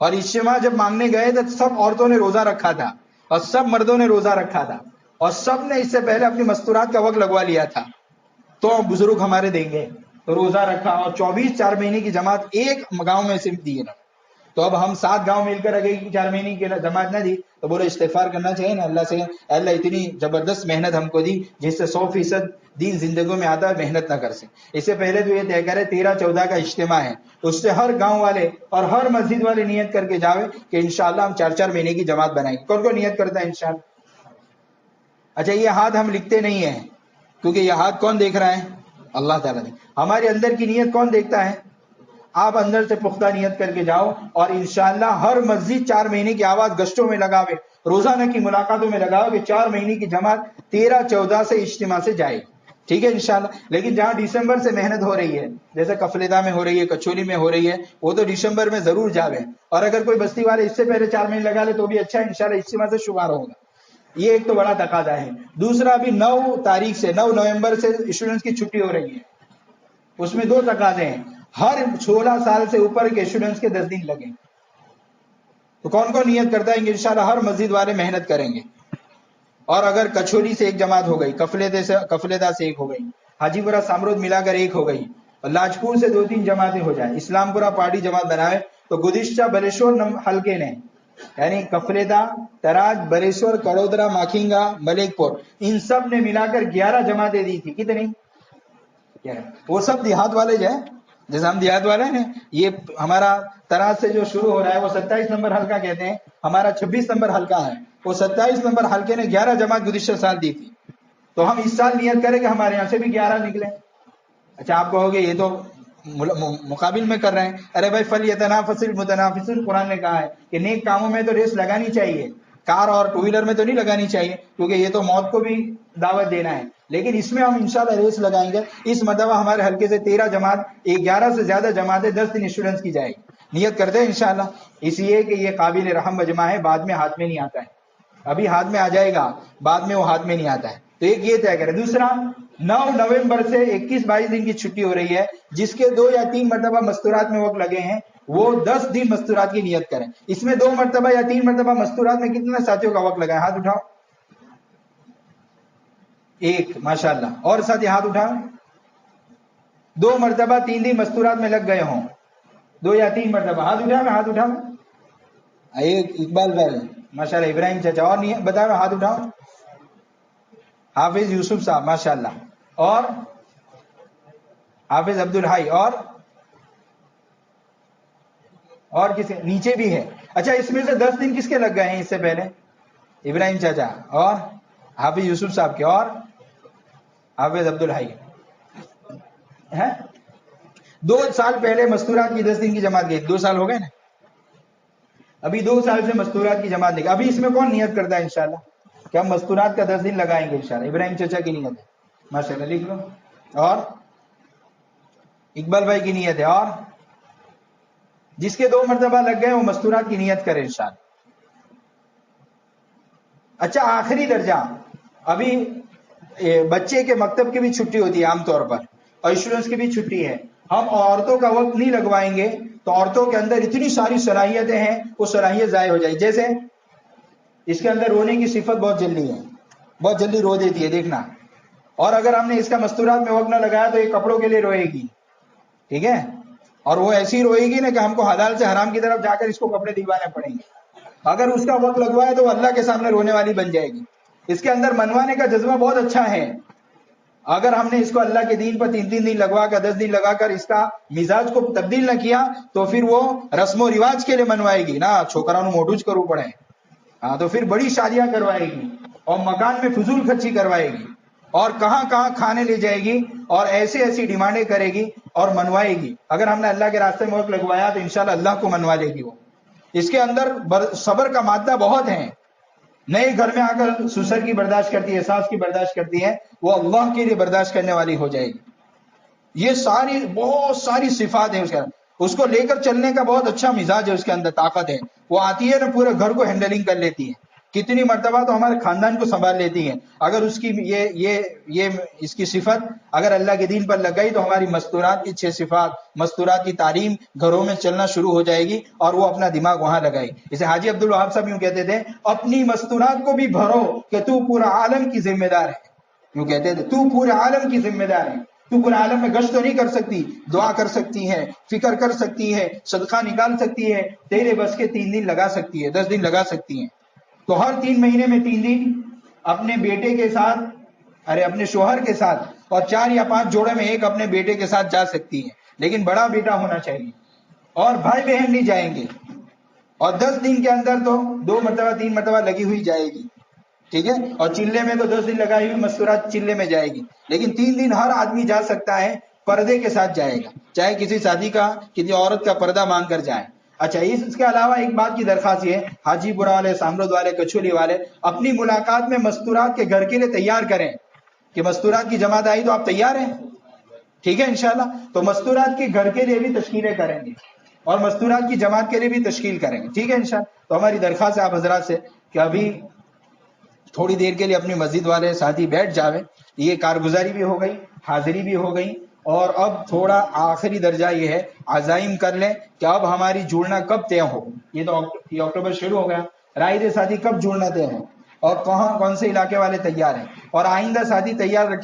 اور اجتماع جب مانگنے گئے تو سب عورتوں نے روزہ رکھا تھا اور سب مردوں نے روزہ رکھا تھا, اور سب نے اس سے پہلے اپنی مستورات کا وقت لگوا لیا تھا. تو بزرگ ہمارے دیں گے تو روزہ رکھا, اور 24 4 مہینے کی جماعت ایک گاؤں میں صرف دی نا. تو اب ہم 7 گاؤں مل کر اگر 4 مہینے کی جماعت نہ دی تو بولے استغفار کرنا چاہیے نا اللہ سے, اللہ اتنی زبردست محنت ہم کو دی جس سے 100% دین زندگیوں میں آتا ہے, محنت نہ کر سکے. اس سے پہلے تو یہ طے کرے 13-14 کا اجتماع ہے, اس سے ہر گاؤں والے اور ہر مسجد والے نیت کر کے جاوے کہ انشاءاللہ ہم 4-4 مہینے کی جماعت بنائیں گے. کون کون نیت کرتا ہے انشاءاللہ؟ اچھا, یہ ہاتھ ہم لکھتے نہیں ہیں کیونکہ یہ ہاتھ کون دیکھ رہا ہے؟ اللہ تعالیٰ نے. ہمارے اندر کی نیت کون دیکھتا ہے؟ آپ اندر سے پختہ نیت کر کے جاؤ, اور انشاءاللہ ہر مسجد 4 مہینے کی آواز گشتوں میں لگاوے, روزانہ کی ملاقاتوں میں لگاؤ کہ 4 مہینے کی جماعت 13-14 سے اجتماع سے جائے. ٹھیک ہے انشاءاللہ. لیکن جہاں دسمبر سے محنت ہو رہی ہے, جیسے کفلیدا میں ہو رہی ہے, کچوری میں ہو رہی ہے, وہ تو دسمبر میں ضرور جاوے. اور اگر کوئی بستی والے اس سے پہلے 4 مہینے لگا لے تو بھی اچھا, انشاءاللہ اجتماع سے شمار ہوگا. یہ ایک تو بڑا تقاضا ہے. دوسرا, ابھی 9 تاریخ سے 9 نومبر سے اسٹوڈنٹس کی چھٹی ہو رہی ہے. اس میں 2 تقاضے ہیں, ہر 16 سال سے اوپر کے اسٹوڈنٹس کے 10 دن لگیں. تو کون کون نیت کرتا ہے کہ انشاءاللہ ہر مسجد والے محنت کریں گے. اور اگر کچوری سے ایک جماعت ہو گئی, کفلیدا سے ایک ہو گئی, حاجی پورہ سامرود ملا کر ایک ہو گئی, اور لاجپور سے 2-3 جماعتیں ہو جائیں, اسلام پورہ پارٹی جماعت بنائے, تو گزشتہ بلیشور حلقے نے یعنی کفلیدا, تراج, بریشور, کڑودرا, ماکھینگا, ملک پور, ان سب نے ملا کر 11 جماعتیں دی تھی. کتنی؟ وہ سب دیہات والے جو ہے, جیسے ہم دیہات والے ہیں, یہ ہمارا تراج سے جو شروع ہو رہا ہے وہ 27 نمبر حلقہ کہتے ہیں, ہمارا 26 نمبر حلقہ ہے. وہ 27 نمبر حلقے نے 11 جماعت گزشتہ سال دی تھی. تو ہم اس سال نیت کریں کہ ہمارے یہاں سے بھی 11 نکلے. اچھا, آپ کہو گے یہ تو مقابل میں کر رہے ہیں. ارے بھائی, فلیتنافس المتنافسون, قرآن نے کہا ہے کہ نیک کاموں میں تو ریس لگانی چاہیے, کار اور 2 ویلر میں تو نہیں لگانی چاہیے, کیونکہ یہ تو موت کو بھی دعوت دینا ہے. لیکن اس میں ہم انشاءاللہ ریس لگائیں گے. اس مرتبہ ہمارے حلقے سے 13 جماعت, 11 سے زیادہ جماعتیں 10 دن اسٹوڈنٹس کی جائے گی. نیت کرتے ہیں انشاءاللہ, اس لیے کہ یہ قابل رحم مجمع ہے, بعد میں ہاتھ میں نہیں آتا ہے. ابھی ہاتھ میں آ جائے گا, بعد میں وہ ہاتھ میں نہیں آتا ہے. تو ایک یہ طے کرے. دوسرا, 9 نومبر سے 21-22 دن کی چھٹی ہو رہی ہے, جس کے 2 یا 3 مرتبہ مستورات میں وقت لگے ہیں, وہ 10 دن مستورات کی نیت کریں. اس میں 2 مرتبہ یا 3 مرتبہ مستورات میں کتنے ساتھیوں کا وقت لگا ہے؟ ہاتھ اٹھاؤ. ایک, ماشاءاللہ. اور ساتھی ہاتھ اٹھاؤ. 2 مرتبہ 3 دن مستورات میں لگ گئے ہوں, 2 یا 3 مرتبہ. ہاتھ اٹھاؤ, ہاتھ اٹھاؤ. ایک اقبال بھائی, ماشاءاللہ. ابراہیم چچا, اور نہیں بتاؤ, ہاتھ اٹھاؤ. حافظ یوسف صاحب, ماشاءاللہ. اور حافظ عبد الحی اور کسی نیچے بھی ہے. اچھا اس میں سے 10 دن کس کے لگ گئے ہیں اس سے پہلے؟ ابراہیم چاچا اور حافظ یوسف صاحب کے اور حافظ عبد الحی. 2 سال پہلے مستورات کی 10 دن کی جماعت گئی. 2 سال ہو گئے نا. ابھی 2 سال سے مستورات کی جماعت نہیں. ابھی اس میں کون نیت کرتا ہے انشاءاللہ کہ ہم مستورات کا 10 دن لگائیں گے انشاءاللہ؟ ابراہیم چچا کی نیت ہے, ماشاءاللہ لکھ لو. اور اقبال بھائی کی نیت ہے. اور جس کے 2 مرتبہ لگ گئے وہ مستورات کی نیت کرے انشاءاللہ. اچھا آخری درجہ, ابھی بچے کے مکتب کی بھی چھٹی ہوتی ہے عام طور پر, اور اسٹوڈنٹس کی بھی چھٹی ہے. ہم عورتوں کا وقت نہیں لگوائیں گے تو عورتوں کے اندر اتنی ساری صلاحیتیں ہیں, وہ صلاحیت ضائع ہو جائے. جیسے اس کے اندر رونے کی صفت بہت جلدی ہے, بہت جلدی رو دیتی ہے, دیکھنا. اور اگر ہم نے اس کا مستورات میں وقت نہ لگایا تو یہ کپڑوں کے لیے روئے گی, ٹھیک ہے. اور وہ ایسی روئے گی نا کہ ہم کو حلال سے حرام کی طرف جا کر اس کو کپڑے دلوانے پڑیں گے. اگر اس کا وقت لگوایا تو وہ اللہ کے سامنے رونے والی بن جائے گی. اس کے اندر منوانے کا جذبہ بہت اچھا ہے. اگر ہم نے اس کو اللہ کے دین پر 3 دن لگوا کر 10 دن لگا کر اس کا مزاج کو تبدیل نہ کیا تو پھر وہ رسم و رواج کے لیے منوائے گی نا, چھوکرانو موٹوج کرو پڑے, تو پھر بڑی شادیاں کروائے گی اور مکان میں فضول خرچی کروائے گی اور کہاں کہاں کھانے لے جائے گی اور ایسی ڈیمانڈیں کرے گی اور منوائے گی. اگر ہم نے اللہ کے راستے میں وقت لگوایا تو انشاءاللہ اللہ کو منوا لے گی وہ. اس کے اندر صبر کا مادہ بہت ہے. نئے گھر میں آ کر سسر کی برداشت کرتی ہے, ساس کی برداشت کرتی ہے, وہ اللہ کے لیے برداشت کرنے والی ہو جائے گی. یہ ساری بہت ساری صفات ہیں اس کے اندر. اس کو لے کر چلنے کا بہت اچھا مزاج ہے, اس کے اندر طاقت ہے. وہ آتی ہے نا پورے گھر کو ہینڈلنگ کر لیتی ہے. کتنی مرتبہ تو ہمارے خاندان کو سنبھال لیتی ہے. اگر اس کی یہ اس کی صفت اگر اللہ کے دین پر لگ گئی تو ہماری مستورات کی 6 صفات, مستورات کی تعلیم گھروں میں چلنا شروع ہو جائے گی اور وہ اپنا دماغ وہاں لگائے. جیسے حاجی عبد الوہاب صاحب یوں کہتے تھے, اپنی مستورات کو بھی بھرو کہ تو پورا عالم کی ذمہ دار ہے. یوں کہتے تھے, تو پورے عالم کی ذمہ دار ہے. تو پورے عالم میں گشت تو نہیں کر سکتی, دعا کر سکتی ہے, فکر کر سکتی ہے, صدقہ نکال سکتی ہے, تیرے بس کے 3 دن لگا سکتی ہے, 10 دن لگا سکتی ہیں. تو ہر 3 مہینے میں 3 دن اپنے بیٹے کے ساتھ, اپنے شوہر کے ساتھ, اور 4 یا 5 جوڑے میں ایک اپنے بیٹے کے ساتھ جا سکتی ہیں, لیکن بڑا بیٹا ہونا چاہیے, اور بھائی بہن نہیں جائیں گے. اور 10 دن کے اندر تو 2 مرتبہ 3 مرتبہ لگی ہوئی جائے گی, ٹھیک ہے. اور چلے میں تو 10 دن لگائی ہوئی مستورات چلے میں جائے گی, لیکن 3 دن ہر آدمی جا سکتا ہے, پردے کے ساتھ جائے گا, چاہے کسی شادی کا کسی عورت کا پردہ مانگ کر جائے. اچھا اس کے علاوہ ایک بات کی درخواست یہ ہے, حاجی پورہ والے, سامرود والے, کچھولی والے اپنی ملاقات میں مستورات کے گھر کے لیے تیار کریں کہ مستورات کی جماعت آئی تو آپ تیار ہیں, ٹھیک ہے انشاءاللہ. تو مستورات کے گھر کے لیے بھی تشکیلیں کریں گے اور مستورات کی جماعت کے لیے بھی تشکیل کریں گے, ٹھیک ہے انشاءاللہ. تو ہماری درخواست ہے آپ حضرات سے کہ ابھی تھوڑی دیر کے لیے اپنی مسجد والے ساتھی بیٹھ جاویں. یہ کارگزاری بھی ہو گئی, حاضری بھی ہو گئی, اور اب تھوڑا آخری درجہ یہ ہے, عزائم کر لیں کہ اب ہماری جڑنا کب طے ہو. یہ تو یہ اکتوبر شروع ہو گیا, رائے دے ساتھی کب جڑنا طے ہے, اور کہاں کون سے علاقے والے تیار ہیں, اور آئندہ ساتھی تیار رکھیں.